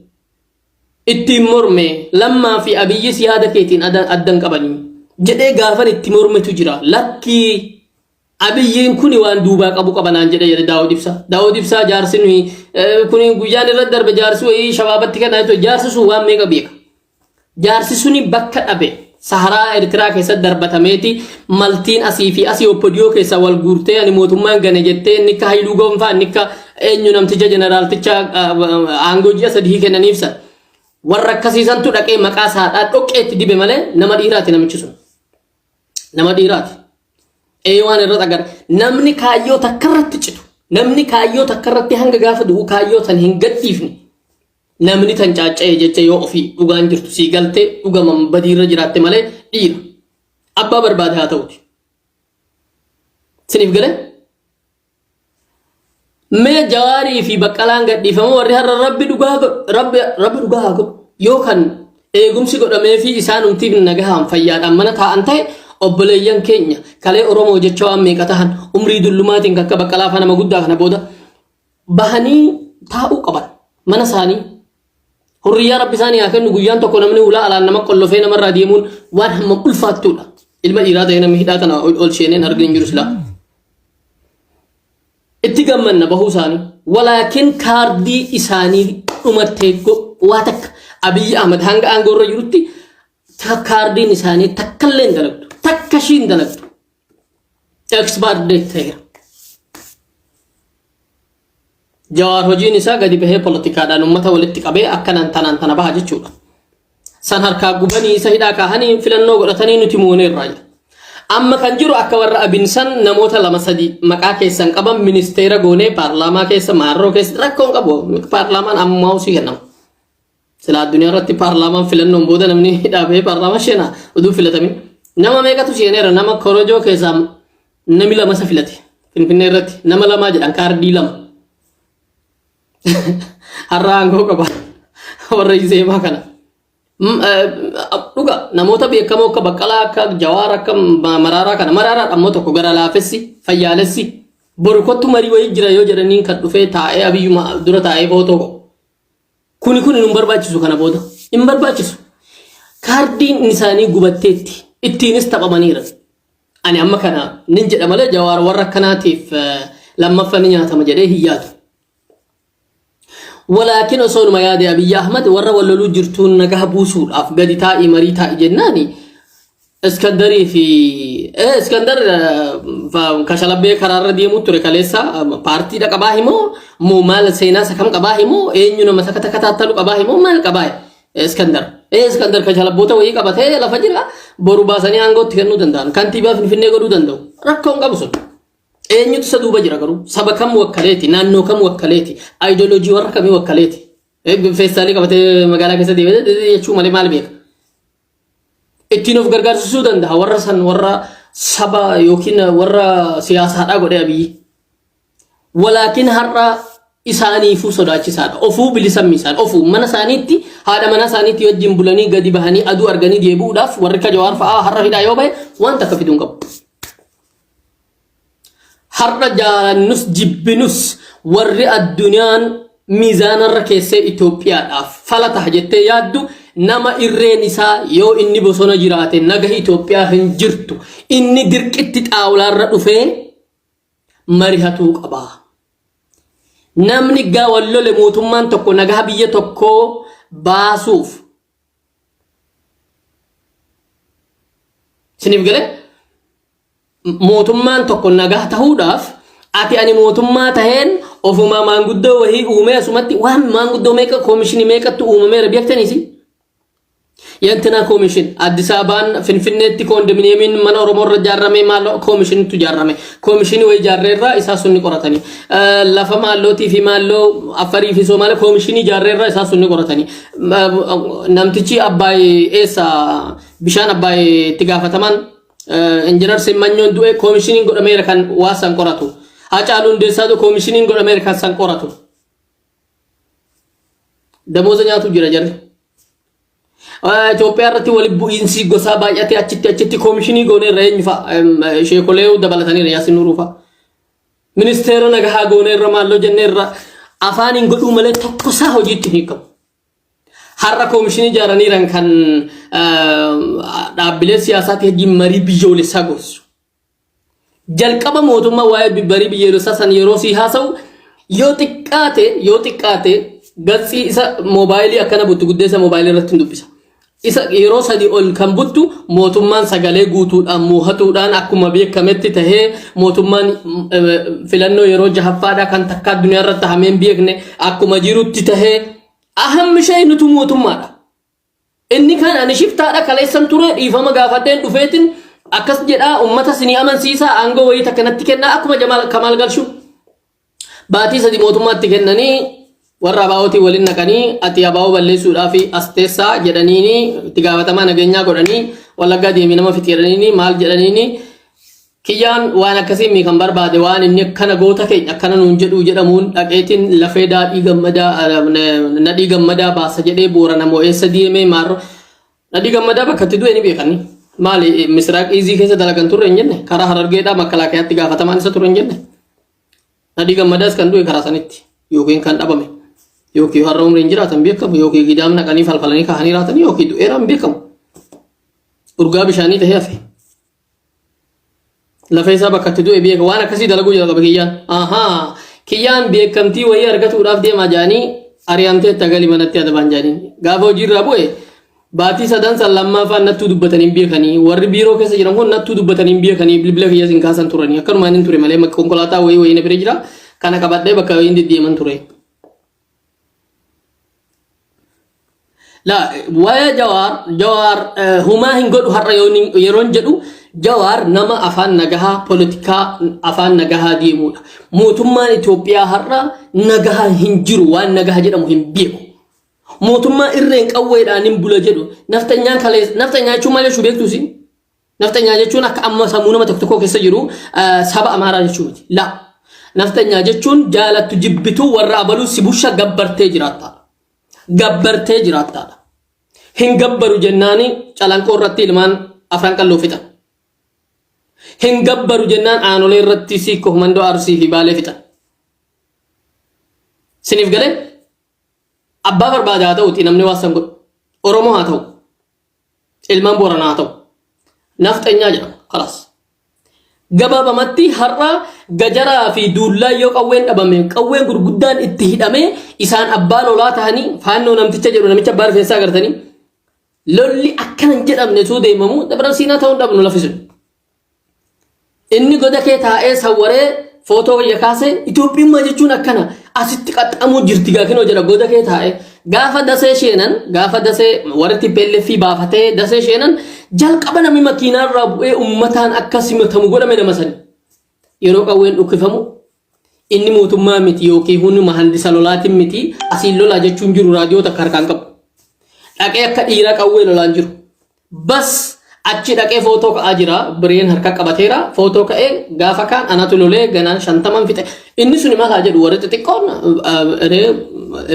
ittiin morme lammaa fi abiyyis yaada keetiin addan qabanii jedhee gaafan itti mormetu jira lakkii abiyyiin kuni waan duubaa qabu qabanaan jedhe daawud ibsaa jaarsin kuni guyyaan irratti darbe jaarsi wayii shabaabatti kana jaarsi sun waan meeqa beeka jaarsi suni bakka dhabe saharaa Eertiraa keessatti darbatameeti maltiin asii fi asii oppodiyoo keessa wal guurtee ani mootummaan gane jettee inni ka Haayiluu Gonfaa inni ka eenyu namticha jeneraalticha aangoo ji'a sadii kennaniifsa warra akkasiisantu dhaqee maqaa isaadhaa dhoqqeetti dibe malee nama dhiiraati namichi sun nama dhiiraati waan irratti agar namni kaayyoo takkarratti citu namni kaayyoo takkarratti hanga gaafa du'u kaayyoo san hin gadhiifne namni tan caaca'ee jecha yoo ofii dhugaan jirtu sii galtee dhugaman badiirra jiraatte malee dhiira abbaa barbaade haa ta'uti siniif galee mee jawaarii fi baqqalaan gadhiifamu warri har'a rabbi dhugaa haa godhu yookaan eegumsi godhamee fi isaan umtiif nagahaan fayyaadhaan mana taa'an ta'e obboleeyyan keenya kalee oromoo jecha waan meeqa tahan umrii dullumaatiin akka baqqalaa fa nama guddaa kana booda bahanii taa'uu qaban mana isaanii hurriyaa rabbi isaanii haa kennu guyyaan tokko namni ulaa alaan nama qollofee namarraa deemuun waan hamma ulfaattuudha ilma dhiiraa ta'e namni hidhaa kana ol seeneen argin jiru silaa itti gammanna bahuu isaanii walaakin kaardii isaanii dhumattee waa takka Abiyyi Ahmad hanga aangoorra jirutti kaardiin isaanii takkallee hin dalagdu takkashiin dalagdu expired date ta'eera jawaar hojiin isaa gadi bahee politikaadhaan ummata walitti qabee akkanaan tanaan tana baha jechuudha san harkaa gubanii isa hidhaa kaahanii filannoo godhatanii nuti mooneerraa jira amma kan jiru akka warra abinsan namoota lama sadi maqaa keessan qaban ministeera goonee paarlaamaa keessa maarroo keessa rakkoon qabu paarlaamaan ammaa usii kennamu sila addunyaa irratti paarlaamaan filannoon booda namni hidhaabee paarlaamaa sheenaa uduu filatamin nama meeqatu seeneera nama korojoo keessaa nami lama isa filate finfinnee irratti nama lamaa jedhan kaardii lama har'a aangoo qaba warra iseemaa kana dhuga namoota beekamoo akka baqqalaa akka jawaar akka maraaraa kana maraaraa ammoo tokko gara laafessi fayyaalessi boru kottu marii wayii jira yoo jedhaniin kan dhufee taa'ee abiyyuma dura taa'ee footoo kuni hin barbaachisu kana booda hin barbaachisu kaardiin isaanii gubatteetti ittiinis taphamaaniira ani amma kana nin jedha malee jawaar warra akkanaatiif lammaffaan nyaatama jedhee hiyyaatu ولكن أصول ما يادي أبي أحمد ورا ولا لو جرتون نجاه بوسول أفقدي تاعي مري تاعي جناني اسكندري في اسكندر فكشلبي قرار دي متر كليسا بارتي دا كباهيمو مو مال سينا سكم كباهيمو إنيو نما سكتا كتا تلو كباهيمو مال كباه اسكندر كشلبوتا وهي كبته لا فجر بورو باساني أنغو تكنو دندان كان تيبا في النيجو دندو ركون كابوسون eenyutu isa duuba jira garuu saba kam wakkaleeti naannoo kam wakkaleeti ideoloojii warra kamii wakkaleeti feestaalii qabatee magaalaa keessa deemee jechuu malee maal beeka. Ittiin of gargaarsisuu danda'a warra san warra saba yookiin warra siyaasaadhaa godhee abiyyi. Walaakin har'a isaaniifuu sodaachisaadha. Ofuu bilisammi isaan ofuu mana isaaniitti haadha mana isaaniitti wajjin bulanii gadi bahanii aduu arganii deebi'uudhaaf warri akka Jawaar fa'aa har'a hidhaa yoo bahe wanta akka fiduun qabu. Har'a jaalannus jibbinus warri addunyaan miizaanarra keessee Itoophiyaadhaaf falata jettee yaaddu nama irreen isaa yoo inni bosona jiraate nagahi Itoophiyaa hin jirtu inni dirqitti xaawulaarra dhufee marihatuu qaba. Namni gaawwallole mootummaan tokko nagaa biyya tokko baasuuf siniif galee mootummaan tokko nagaa ta'uudhaaf ati ani mootummaa taheen ofuma maanguddoo wahii uumee asumatti waan maanguddoo meeqa koomishinii meeqatti uumameera beektaniisi. Yantina koomishin Addis Ababaan Finfinneetti koondominiyeemiin mana Oromoorra ijaarame maal koomishiniitu ijaarame koomishinii wayii ijaarreerraa isaa sunni qoratanii lafa maallootii fi maalloo Affarii fi Somaaliyaa koomishinii ijaarreerraa isaa sunni qoratanii namtichi Abbaay eessa bishaan Abbaay itti gaafataman injinar Simmanyoon du'e koomishiniin godhameera kan waa san qoratu Hacaaluu Hundeessaatu koomishiniin godhameera kan san qoratu damooza nyaatu jira jarri. Itoophiyaa irratti walitti bu'iinsi gosa baay'ate achitti koomishinii gooneerra eenyu fa'a sheekolee dabalatanii Yaasin Nuuruu fa'a ministeera nagahaa gooneerra maalloo jenneerra afaaniin godhuu malee tokkosaa hojiitti hin qabu. Har'a koomishinii ijaaraniiran kan dhaabbilee siyaasaatti hojii marii biyyoolessaa gosu. Jalqaba mootummaa waa'ee marii biyyoolessaa san yeroo sii haasa'u yoo xiqqaate gatsi isa moobaayilii akkana buttu guddeessa moobaayilii irratti hin dubbisa. Isa yeroo sadii ol kan buttu mootummaan sagalee guutuudhaan moohatuudhaan akkuma beekametti tahee mootummaan filannoo yeroo jahaffaadhaa kan takka addunyaa irratti hameen beekne akkuma jirutti tahee ahammi shayii nutu mootummaadha. Inni kan ani shiftaadha kaleessan ture dhiifama gaafadheen dhufeetiin akkas jedhaa uummata sinii amansiisaa aangoo wayii takkanatti kennaa akkuma Kamaal Galchuu baatii sadii mootummaatti kennanii warra abaa'ootii waliin naqanii ati abaa'oo balleessuudhaaf asteessaa jedhaniini itti gaafatamaa nageenyaa godhanii Wallaggaa deemee nama fixeeraniini maal jedhaniini kiyyaan waan akkasii kan barbaade waan inni akkana goota keenya akkana nuun jedhu jedhamuun dhaqeetiin lafee daadhii gammadaa nadhii gammadaa baasa jedhee boorana moo'eessa deemee maarro nadhii gammadaa bakka itti du'e ni beekani maali Misraaq Izii keessa dalagan turre hin jenne karaa Harargeedhaa Makalaakiyaatti gaafatamaan isa turre hin jenne nadhii gammadaas kan du'e karaa sanitti yookiin kan dhabame. Yookiin har'a umriin jiraatan beekamu yookiin gidaam naqanii falfalanii kaahanii raatanii yookiin du'eeraan beekamu urgaa bishaanii tahee hafe lafa isaa bakka itti du'e beeka waan akkasii dalaguu jira qaba kiyyaan beekamtii wayii argatuudhaaf deemaa jaanii ari'amtee tagali manatti adabaan jaaniin gaafa hojiirraa bu'e baatii sadan san lammaafaan nattuu dubbatanii beekanii warri biiroo keessa jiran kun nattuu dubbatanii beekanii bilbila kiyya sin kaasan turanii akkanumaan hin ture malee konkolaataa wayii na bira jira kana qabadhee bakka wayii deddeeman ture. La waya Jawaar humaa hin godhu har'a yeroon jedhu Jawaar nama afaan nagahaa politikaa afaan nagahaa deemuudha. Mootummaan Itoophiyaa har'a nagahaa hin jiru waan nagahaa jedhamu hin beeku. Mootummaa irreen qawweedhaan hin bula jedhu naftanyaa jechuun maal jechuu beektuusi? Naftanyaa jechuun akka amma sammuu nama tokko keessa jiru saba Amaaraa jechuu miti. La naftanyaa jechuun jaalattu jibbituu warra abaluu si busha gabbartee jiraatta. Gabbartee jiraattaadha. Hin gabbaru jennaani calanqoo irratti ilmaan afran qalloo fixan. Hin gabbaru jennaan aanolee irratti siikko mandoo arsii fi baalee fixan. Siniif galee abbaa barbaade haa ta'uti namni waasan godhu Oromoo haa ta'u ilmaan Booranaa haa ta'u nafxanyaa jedhama khalaas. Gabaabamatti har'a gajaraa fi duullaa yoo qawween dhabame qawween gurguddaan itti hidhame isaan abbaa lolaa tahanii faannoo namticha jedhu namicha abbaa rifeensaa agartanii lolli akkanan jedhamne suu deemamu dabarsiinaa ta'uu dhabnu lafisu. Inni goda kee taa'ee sawwaree footoo wayya kaasee Itoophiyummaa jechuun akkana asitti qaxxamuu jirti gaakinoo jedha goda kee taa'ee gaafa dasee sheenan gaafa dasee warri pelleeffii baafatee dasee sheenan jalqaba namni makiinaarraa bu'ee ummataan akka simatamu godhame nama sani yeroo qawween dhukkifamu inni mootummaa miti yookiin huni mahandisa lolaatiin miti asiin lolaa jechuun jiru raadiyoo takka harkaan qabu dhaqee akka dhiira qawwee lolaan jiru bas achi dhaqee footoo ka'aa jira bireen harka qabateera footoo ka'ee gaafa kaan anatu lolee ganaan 50 fixe inni suni maal jedhu warri xixiqqoon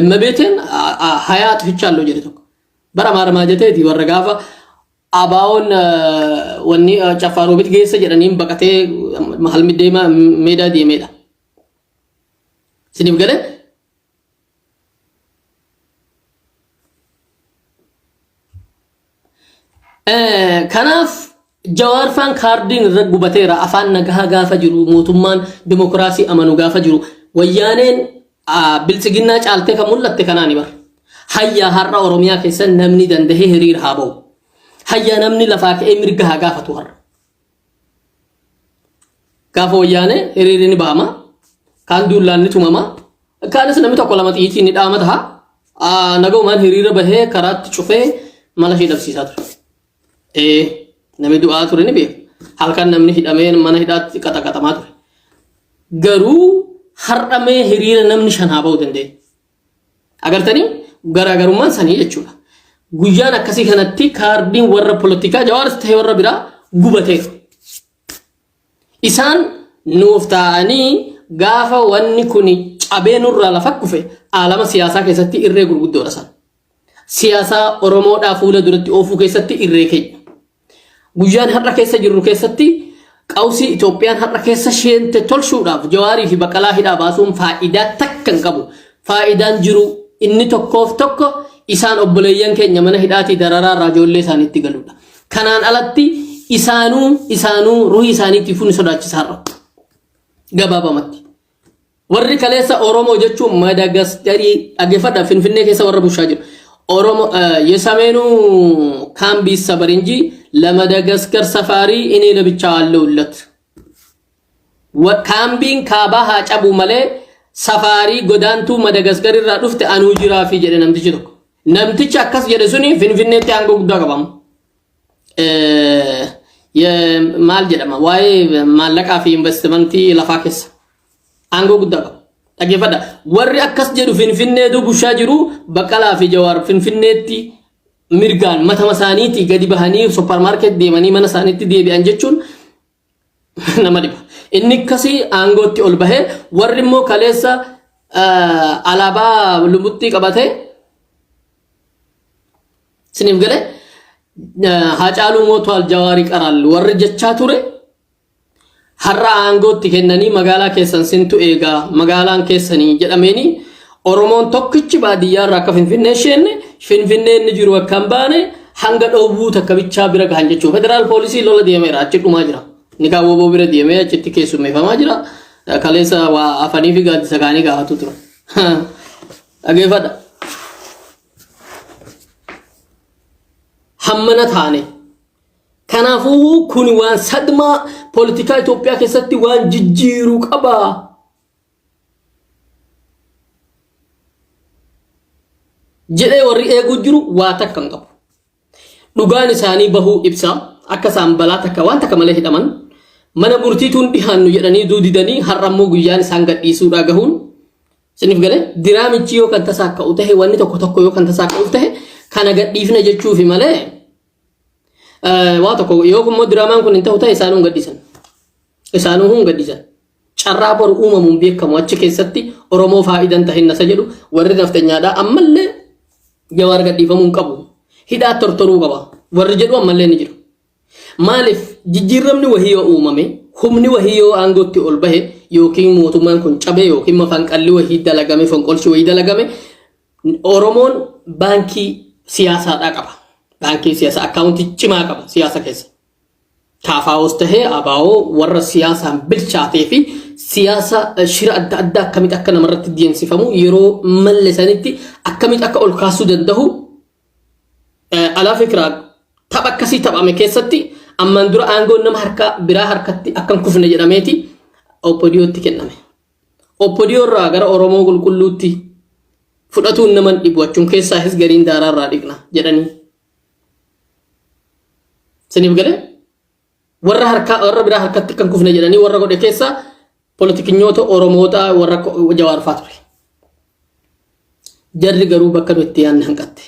emmebeeten hayaat fichaallo jedhe tokko bara maaramaa jeteeti warra gaafa abaawon wanni cafaarobit geessa jedhaniin baqatee mahal middeema meedaa deemeedha sinif gale kanaaf Jawaar faan kaardiin irra gubateera afaan nagaha gaafa jiru mootummaan demokraasii amanu gaafa jiru wayyaaneen biltsiginnaa caaltee kan mul'atte kanaani bar hayya har'a oromiyaa keessa namni dandahee hiriira haa ba'u hayya namni lafaa ka'ee mirga haa gaafatu har'a gaafa wayyaanee hiriirri ni ba'ama kaan duullaan ni tumama kaanis namni tokko lama xiitii ni dhaamata haa nagaumaan hiriira bahee karaatti cufee mala ishee dhabsiisaa ture namni du'aa ture ni beeku halkan namni hidhamee mana hidhaatti qaxaqatamaa ture garuu hardhamee hiriira namni shan haa ba'uu danda'e agartanii garaagarummaan sanii jechuudha guyyaan akkasii kanatti kaardiin warra politikaa Jawaaris ta'e warra biraa gubateera isaan nuuf ta'anii gaafa wanni kun cabee nurraa lafa kufe aalama siyaasaa keessatti irree gurguddoodha san siyaasaa Oromoodhaa fuula duratti oofuu keessatti irree keenya guyyaan har'a keessa jirru keessatti qawsii Itoophiyaan har'a keessa sheente tolchuudhaaf Jawaarii fi Baqqalaa hidhaa baasuun faayidaa takka hin qabu faayidaan jiru inni tokkoof tokko isaan obboleeyyan keenya mana hidhaatii dararaa raajollee isaaniitti galuudha kanaan alatti isaanuu ruhii isaaniitti fuuni sodaachisaarra gabaabamatti warri kaleessa Oromoo jechuun Madagaskarii dhaggeeffadha Finfinnee keessa warra bushaa jiru ኦሮሞ የሰሜኑ ካምቢስ ሰበር እንጂ ለማዳጋስካር ሰፋሪ እኔ ለብቻ አለውለት ካምቢን ካባሃ ጫቡ መለ ሰፋሪ ጎዳንቱ ማዳጋስካር ራዱፍት አኑ ጅራፊ ጀደ ነምትች ተኮ ነምትች አካስ ጀደ ሱኒ ፊንፊኔቲ አንጎ ጉዳ ቀባም የማል ጀደማ ዋይ ማለቃ ፊ ኢንቨስትመንት ለፋከስ አንጎ ጉዳ dhaggeeffadha warri akkas jedhu Finfinneetu bushaa jiru Baqqalaa fi Jawaar Finfinneetti mirgaan matama isaaniitti gadi bahanii supermarket deemanii mana isaaniitti deebi'an jechuun nama dhiba inni akkasii aangootti ol bahee warri immoo kaleessa alaabaa lumutti qabatee siniif gale Haacaaluu mootuwal Jawaarii qaraal warri jechaa ture har'a aangootti kennanii magaalaa keessan sintu eegaa magaalaan keessanii jedhameeni Oromoon tokkichi baadiyyaa irraa akka Finfinnee inni jiru akka hin baane hanga dhowwuu takka bichaa bira gahan jechuun federaal poolisii lola deemeera achi dhumaa jira ni kaawwaboo bira deemee achitti keessummeeffamaa jira kaleessa waa afanii fi gaaddisa kaanii gaafatu ture dhaggeeffadha hammana taane kanaafuu kun waan sadma politika Itoophiyaa keessatti waan jijjiiruu qaba jedhee warri eeguu jiru waa takka hin qabu dhugaan isaanii bahuu ibsa akka isaan balaa takka waan takka malee hidhaman mana murtiituun dhihaannu jedhanii duudidanii har'ammoo guyyaan isaan gadhiisuudhaa gahuun siniif galee diraamichi yoo kan tasaaka'u tahe wanni tokko yoo kan tasaaka'u tahe kana gadhiifna jechuufi malee waa tokko yoo immoo diraamaan kun hin ta'u ta'e isaanuu hin gaddisan carraa boru uumamuun beekamu achi keessatti Oromoo faayidan tahin nasa jedhu warri naftanyaadhaa ammallee Jawaar gadhiifamuu qabu hidhaa tortoruu qaba warri jedhu ammallee ni jiru maaliif jijjiiramni wahii yoo uumame humni wahii yoo aangootti ol bahe yookiin mootummaan kun cabe yookiin mafanqalli wahii dalagame fonqolchi wahii dalagame Oromoon baankii siyaasaadhaa qaba baankii siyaasa akkaawunti cimaa qaba siyaasa keessa kaafaawos tahee abaawoo warra siyaasaan bilchaatee fi siyaasa shira adda addaa akkamitti akka namarratti deemsifamu yeroo malleessanitti akkamitti akka ol kaasuu danda'u alaa fikiraa tapha akkasii taphame keessatti ammaan dura aangoon nama harka biraa harkatti akkan kufne jedhameeti oppodiyootti kenname oppodiyoo irraa gara Oromoo qulqulluutti fudhatuun naman dhibu achuun keessaa his gariin daaraarraa dhiqna jedhanii siniif galee warra biraa harkatti kan kufne jedhanii warra godhe keessa Politikinyoota Oromoota warra Jawaar fa'aa ture. Jarri garuu bakka nuti yaadne hanqatte.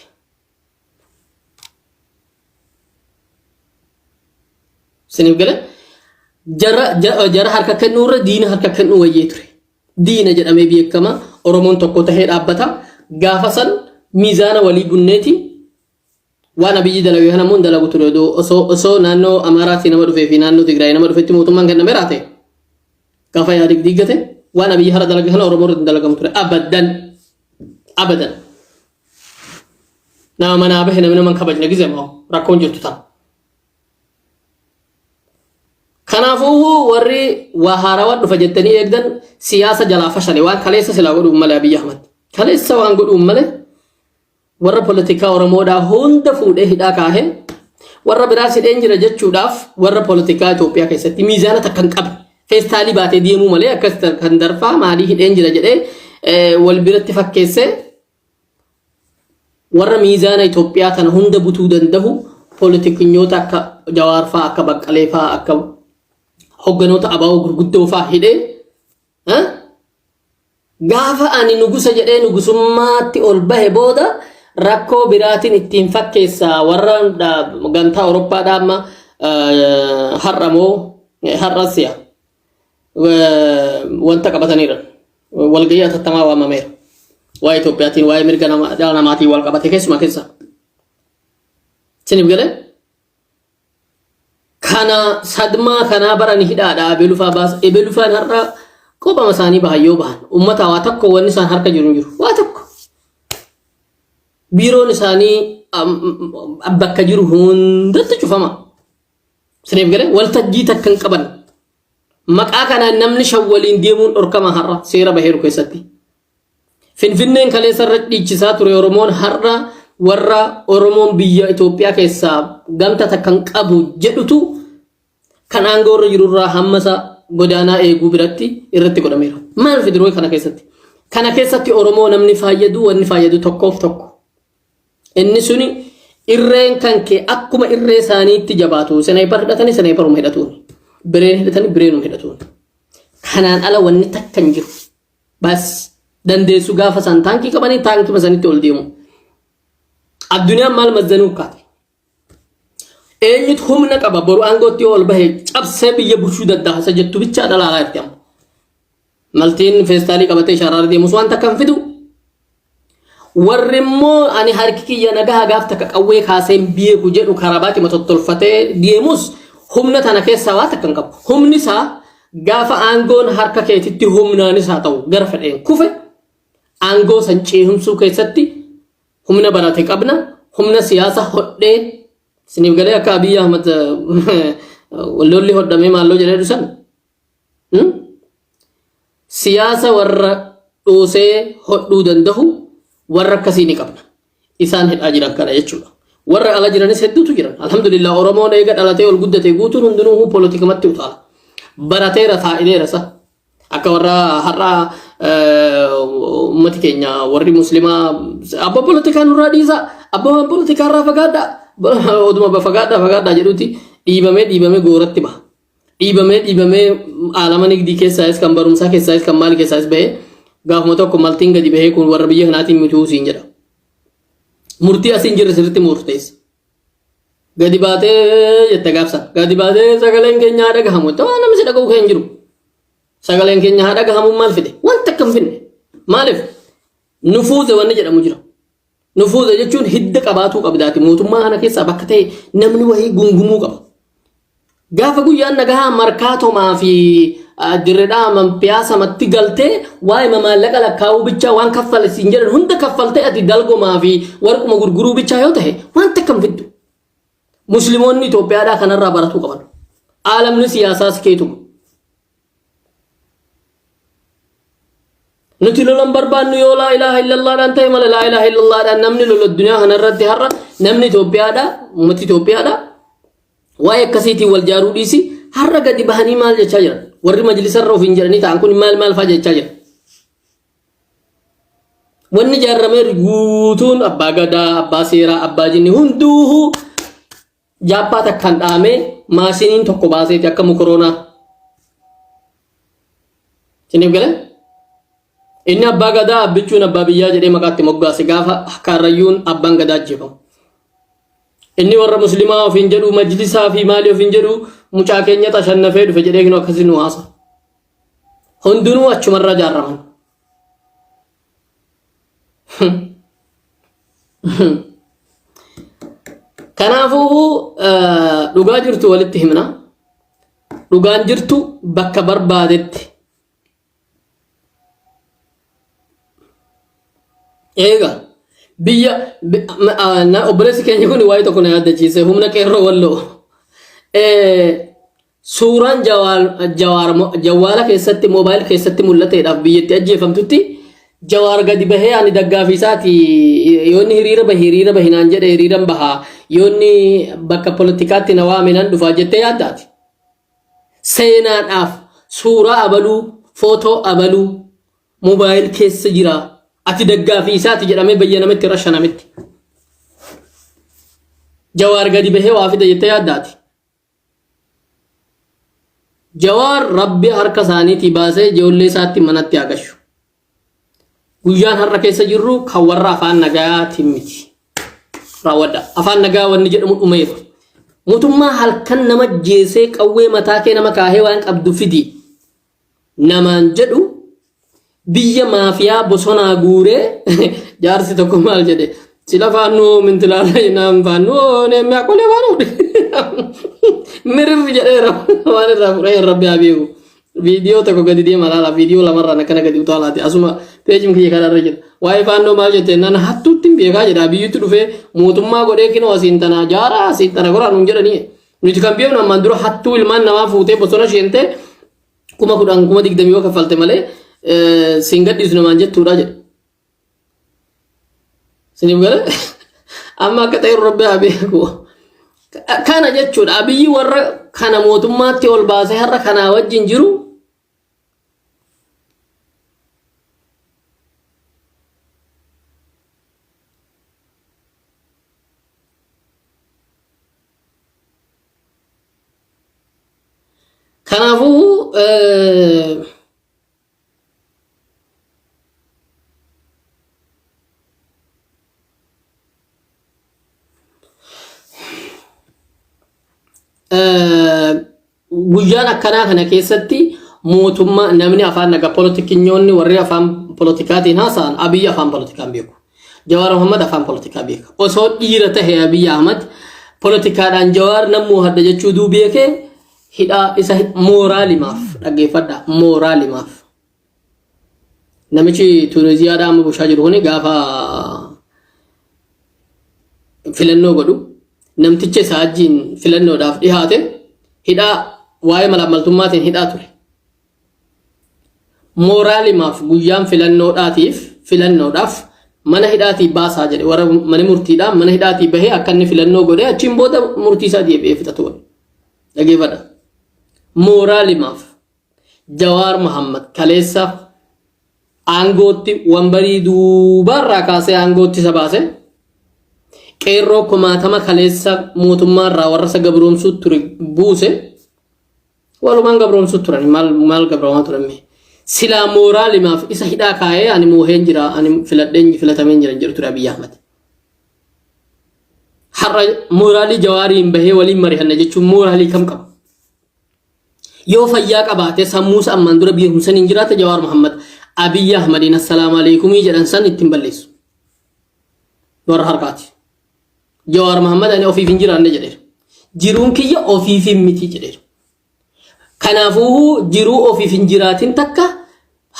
Siniif gale jara harka kennuurra diina harka kennuu wayyee ture. Diina jedhamee beekama Oromoon tokko tahee dhaabbata. Gaafa san miizaana walii bunneeti waan abiyyi dalagee kana immoo dalagu ture osoo naannoo Amaaraatti nama dhufee fi naannoo Tigraay nama dhufetti mootummaan kenname raate. Gaafa yaadig diggate waan abiyyi hara dalagee kana Oromoo irratti dalagamu ture abadan. Nama manaa bahe namni nama kabajne gizee moo rakkoon jirtu ta'a. Kanaafuu warri waa haarawaa dhufa jettanii eegdan siyaasa jalaa fashale waan kaleessa silaa godhuun malee Abiyyi Ahmad. Kaleessa waan godhuun malee warra politikaa Oromoodhaa hunda fuudhee hidhaa kaahee warra biraas hidheen jira jechuudhaaf warra politikaa Itoophiyaa keessatti miizaana takka hin qabne feestaalii baatee deemuu malee akkas kan darfaa maalii hidheen jira jedhee wal biratti fakkeessee warra miizaana Itoophiyaa kana hunda butuu danda'u politikinyoota akka Jawaar fa'aa akka Baqqalee fa'aa akka hogganoota abaa'oo gurguddoo fa'aa hidhee gaafa ani nugusa jedhee nugusummaatti ol bahe booda rakkoo biraatiin ittiin fakkeessa warra gantaa Awurooppaadhaa amma har'asiya wanta qabataniira walgayii atattamaa waamameera waa'ee Itoophiyaatiin waa'ee mirga dhala namaatiin wal qabate keessumaa keessa siniif galee kana sadmaa kana barani hidhaadha ebelufaan har'a kophaa isaanii bahayyoo bahan ummata waa tokko wanni isaan harka jiru waa tokko biiroon isaanii bakka jiru hundatti cufama siniif galee waltajjii takka hin qaban maqaa kanaan namni shawwaliin deemuun dhorkama har'a seera baheeru keessatti Finfinneen kaleessa irra dhiichisaa ture Oromoon har'a warra Oromoon biyya Itoophiyaa keessaa gamta takka hin qabu jedhutu kan aangoo irra jirurraa hammasa godaanaa eeguu biratti irratti godhameera. Maal fidiroo kana keessatti? Kana keessatti Oromoo namni fayyadu wanni fayyadu tokkoof tokko. Inni suni irreen kan kee akkuma irree isaaniitti jabaatu seneepar hidhatanii seneeparuma hidhatuun bireen hidhatanii bireenuma hidhatuun kanaan ala wanni takka hin jiru. Bas dandeessu gaafa san taankii qabanii taankii masanitti ol deemu. Addunyaan maal mazzanuu kaate? Eenyutu humna qaba boru aangootti ol bahee cabsee biyya bulchuu daddaasa jettu bichaa dhalaalaa itti amma. Maltiin feestaalii qabatee sharaara deemus waan takka hin fidu. Warri immoo ani harki kiyya nagaa gaaf takka qawwee kaasee beeku jedhu karabaati matottolfatee deemus humna tana keessaa waa takka hin qabu. Humni isaa gaafa aangoon harka keetitti humnaanis haa ta'u gara fedheen kufe aangoo san ceehumsuu keessatti humna barate qabna humna siyaasa hodhee siniif galee akka Abiyyi Ahmad lolli hodhamee maalloo jedhee dhusan siyaasa warra dhoosee hodhuu danda'u warra akkasii ni qabna isaan hidhaa jiran kana jechuudha warra ala jiranis hedduutu jiran alhamdulillah Oromoon eega dhalatee ol guddatee guutuun hundinuu poolitikamatti utaala barateera taa'ileera sa akka warra har'a ummati keenya warri muslimaa abba poolitikaa nurraa dhiisa abba poolitikaa irraa fagaadha oduma fagaadha jedhuti dhiibamee gooratti baha dhiibamee aalama nigdii keessaayis kan barumsaa keessaayis kan maali keessaayis bahee gaafuma tokko maltiin gadi bahee kun warra biyya kanaatiin mituu siin jedha murtii asiin jirre sirriitti murteessa gadi baatee jette gaafsan gadi baatee sagaleen keenya haa dhagahamu ta'aa namni si dhaga'u kan jiru sagaleen keenya haa dhagahamu maal fide wanta akkam finne maaliif nufuuze wanni jedhamu jira nufuuze jechuun hidda qabaatuu qabdaati mootummaa kana keessaa bakka ta'e namni wayii gungumuu qaba gaafa guyyaan nagahaa markaatomaa fi dirredhaa piyaasatti galtee waa'ee maallaqa lakkaa'uu bichaa waan kaffale siin jedhan hunda kaffaltee ati dalgomaa fi warquma gurguruu bichaa yoo ta'e wanta akkam fiddu musliimoonni Itoophiyaadhaa kanarraa baratuu qaban aalamni siyaasaas keetuma nuti lolan barbaannu yoo laa ilaaha illallaadhaan ta'e mala laa ilaaha illallaadhaan namni lolu addunyaa kanarratti har'a namni Itoophiyaadhaa uummati Itoophiyaadhaa waa'ee akkasiitiin wal jaaruu dhiisi har'a gadi bahanii maal jechaa jiran warri majlisarra ofiin jedhanii ta'an kun maal fa'aa jechaa jiran wanni jaarramee guutuun abbaa gadaa abbaa seeraa abbaa jinni hunduu jaappaa takkaan dhaamee maashiniin tokko baaseeti akka mukoroonaa Sinif gale inni abbaa gadaa abbichuun abbaa biyyaa jedhee maqaatti moggaase gaafa Karrayyuun abbaan gadaa ajjeefamu. Inni warra muslimaa ofiin jedhu majlisaa fi maalii ofiin jedhu mucaa keenya tashannafee dhufe jedhee kinu akkasii nu haasa. Hundinuu achumarra jaarraman. Kanaafuu dhugaa jirtu walitti himna. Dhugaan jirtu bakka barbaadetti. Eega biyya obboleessi keenya kun waa'ee tokko na yaadachiise humna qeerroo walloo. Suuraan jawaala keessatti moobaayil keessatti mul'ateedhaaf biyyatti ajjeefamtutti jawaar gadi bahee ani daggaafiisaati yoonni hiriira bahinaan jedhe hiriiran bahaa yoonni bakka politikaatti na waaminan dhufaa jettee yaaddaati. Seenaadhaaf suuraa abaluu footoo abaluu moobaayil keessa jira ati daggaafiisaati jedhamee bayyanamitti rashanamitti. Jawaar gadi bahee waa fida jettee yaaddaati. Jawaar rabbi harka isaaniitii baasee ijoollee isaatti manatti agashu. Guyyaan har'a keessa jirru kan warra afaan nagaatiin miti. Raawwadha. Afaan nagaa wanni jedhamu dhumeera. Mootummaa halkan nama jeesee qawwee mataa kee nama kaahee waan qabdu fidi. Namaan jedhu biyya maafiyaa bosonaa guuree jaarsi tokko maal jedhe sila faannoo mintilaala naan faannoo neemee akkolee faannoo mirri jedheera waan irraa fudhee rabbi haa beeku. Viidiyoo tokko gadi deema laala viidiyoo lamarraan akkana gadi utaalaati asuma peejim kiyya kanarra jira. Waa'ee faannoo maal jettee nan hattuutti beekaa jedha biyyutti dhufee mootummaa godhee kinoo asiin tanaa jaara asiin tana goraa nuun jedhanii. Nuti kan beeknu ammaan dura hattuu ilmaan namaa fuutee bosona sheentee 10,000 20,000 yoo kaffalte malee siin gadhiisu namaan jettuudha jedhe. Sinif gale amma akka ta'e rabbi haa beeku. Kana jechuudha abiyyi warra kana mootummaatti ol baasee har'a kanaa wajjin jiru. Kanaafuu guyyaan akkanaa kana keessatti mootummaa namni afaan nagaa politikinyoonni warri afaan politikaatiin haasa'an Abiyyi afaan politikaan beeku. Jawaar Muhammad afaan politikaa beeka. Osoo dhiira tahee Abiyyi Ahmad politikaadhaan Jawaar namuu hadda jechuu duu beekee hidhaa isa mooraalimaaf dhaggeeffadha mooraalimaaf. Namichi Tuuniziyaadhaa amma bushaa jiru kuni gaafa filannoo godhu namticha isaa wajjin filannoodhaaf dhihaate hidhaa waa'ee malaamaltummaatiin hidhaa ture. Mooraalimaaf guyyaan filannoodhaaf mana hidhaatii baasaa jedhe warra mana murtiidhaa mana hidhaatii bahee akka inni filannoo godhee achiin booda murtii isaa deebi'ee fixatu godhe. Dhageeffadha. Mooraalimaaf Jawaar Muhammad kaleessa aangootti wambarii duubarraa kaasee aangootti isa baase. Qeerroo kumaatama kaleessa mootummaarraa warra isa gabroomsuu ture buuse. Walumaan gabroomsuu turan maal gabroomaa turan silaa mooraalimaaf isa hidhaa kaayee ani mooheen jira ani filatameen jira jedhu ture Abiyyi Ahmad. Har'a mooraalii Jawaariin bahee waliin mari'anna jechuun mooraalii kam qaba? Yoo fayyaa qabaate sammuusa ammaan dura biyya humsaniin jiraate Jawaar Muhammad Abiyyi Ahmadiin assalaamu alaykumii jedhan san ittiin balleessu. Warra harkaati. Jawaar Muhammad ani ofiif hin jiraanne jedheera. Jiruun kiyya ofiif hin miti jedheera. Kanaafuu jiruu ofiif hin jiraatin takka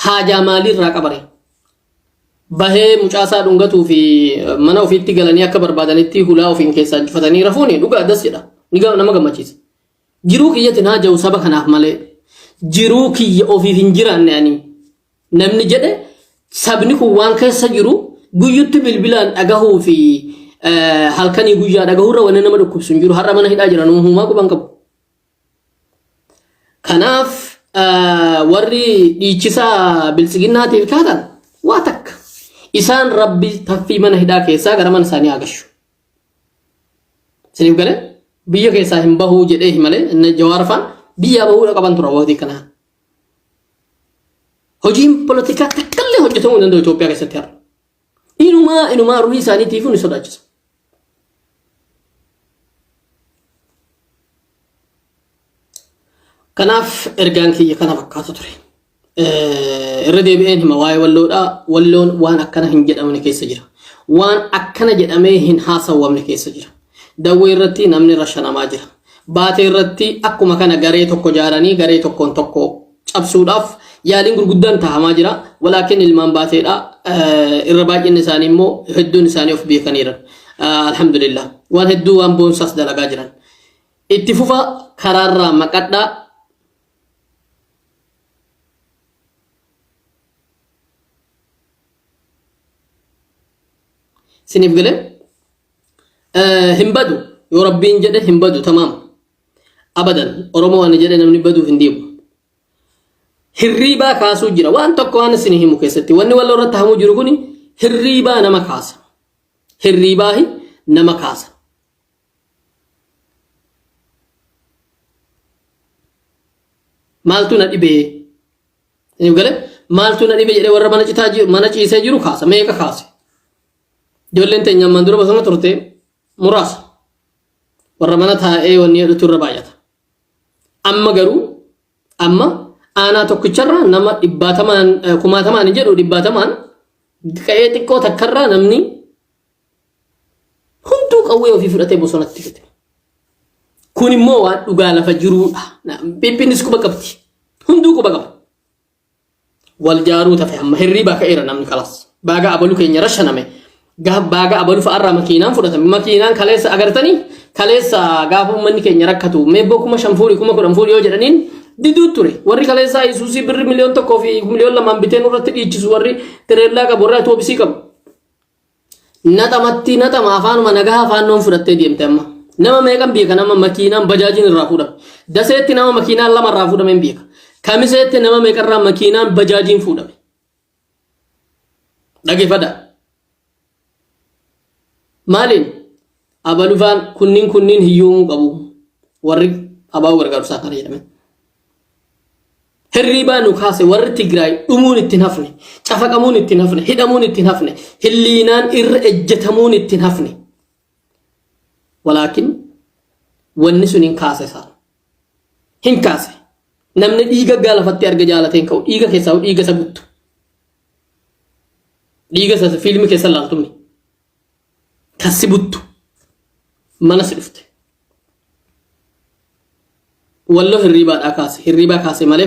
haajaa maalirraa qabare. Bahee mucaasaa dhungatuu fi mana ofiitti galanii akka barbaadanitti hulaa ofiin keessaa injifatanii rafuuni dhugaa addas jedha. Nama gammachiisa. Jiruu kiyyatti naa jiru saba kanaaf malee jiruu kiyya ofiif hin jiraanne ani namni jedhe sabni kun waan keessa jiru guyyutti bilbilaan dhagahuu fi halkanii guyyaa dhagahurra wanni nama dhukkubsu hin jiru har'a mana hidhaa jiran uumaa quban qabu. Kanaaf warri dhiichisaa bilisiginnaatiif kaatan waa takka isaan rabbi taffii mana hidhaa keessaa gara mana isaanii agashu. Siniif galee biyya keessaa hin bahuu jedhee malee inni Jawaar faan biyyaa bahuudha qaban tura waqtii kanaa. hojiin politikaa takkallee hojjetamuu hin danda'u Itoophiyaa keessatti har'a. Inumaa ruhii isaaniitiifuu ni sodaachisa. Kanaaf ergaan kiyya kana fakkaata ture. Irra deebi'een hima waa'ee walloodhaa. Walloon waan akkana hin jedhamne keessa jira. Waan akkana jedhamee hin haasawwamne keessa jira. Dawwee irratti namni rashanamaa jira. Baatee irratti akkuma kana garee tokko jaaranii garee tokkoon tokko cabsuudhaaf yaaliin gurguddaan tahamaa jira. Walaakin ilmaan baateedha. Irra baay'inni isaanii immoo hedduun isaanii of beekaniiran. Alhamdulillah. Waan hedduu waan boonsaas dalagaa jiran. Itti fufa karaarraa maqadhaa. Sinif gale himbadu yoo rabbiin jedhe himbadu tamam abadan oromoo waan jedhe namni badu hindiibu hirriibaa kaasuu jira waan tokko waan isin himu keessatti wanni wal irratti hamu jiru kuni hirriibaa nama kaasa hirriibaa nama kaasa maaltu na dhibee sinif gale maaltu na dhibee jedhe warra mana ciisee jiru kaasa meeqa kaase Ijoolleen teenya mandura bosona turte muraasa warra mana taa'ee wanni hedduutu irra baay'ata. Amma garuu aanaa tokkicharraa nama 100,000 jedhu 100,000 qe'ee xiqqoo takkarraa namni hunduu qawwee ofii fudhatee bosonatti gate. Kun immoo waan dhugaa lafa jiruudha. Bibbinis quba qabdi. Hunduu quba qaba. Wal jaaruu tafe amma hirriibaa ka'eera namni kalas. Baaga abaluu keenya rashaname. Baaga abalu fa'arraa makiinaan fudhatame makiinaan kaleessa agartanii kaleessa gaafa uummanni keenya rakkatu meebboo 5,000 10,000 yoo jedhaniin diduu ture warri kaleessa isuusii birri miliyoon 1 fi miliyoon 2 biteen irratti dhiichisu warri tireellaa qabu warri atoobisii qabu naxama afaanuma nagaa afaannoon fudhattee deemte amma nama meeqan beeka nama makiinaan bajaajiin irraa fuudhame daseetti nama makiinaan 2 irraa fuudhameen beeka kamiseetti nama meeqarraa makiinaan bajaajiin fuudhame dhageeffadha. Maalin abalufaan kunniin hiyyumuu qabu warri abaa'u gargaarsaa kana jedhame. Hirriibaa nu kaase warri Tigraay dhumuun ittiin hafne, cafaqamuun ittiin hafne, hidhamuun ittiin hafne, hilliinaan irra ejjetamuun ittiin hafne. Walaakin wanni sun hin kaase isaan. Hin kaase. Namni dhiiga gaalafatti arga jaalateen ka'u dhiiga keessaa dhiiga isa buttu. Dhiiga isa fiilmii keessa laaltumni. Kasibuttu mana si dhufte wallo hirriibaa kaase malee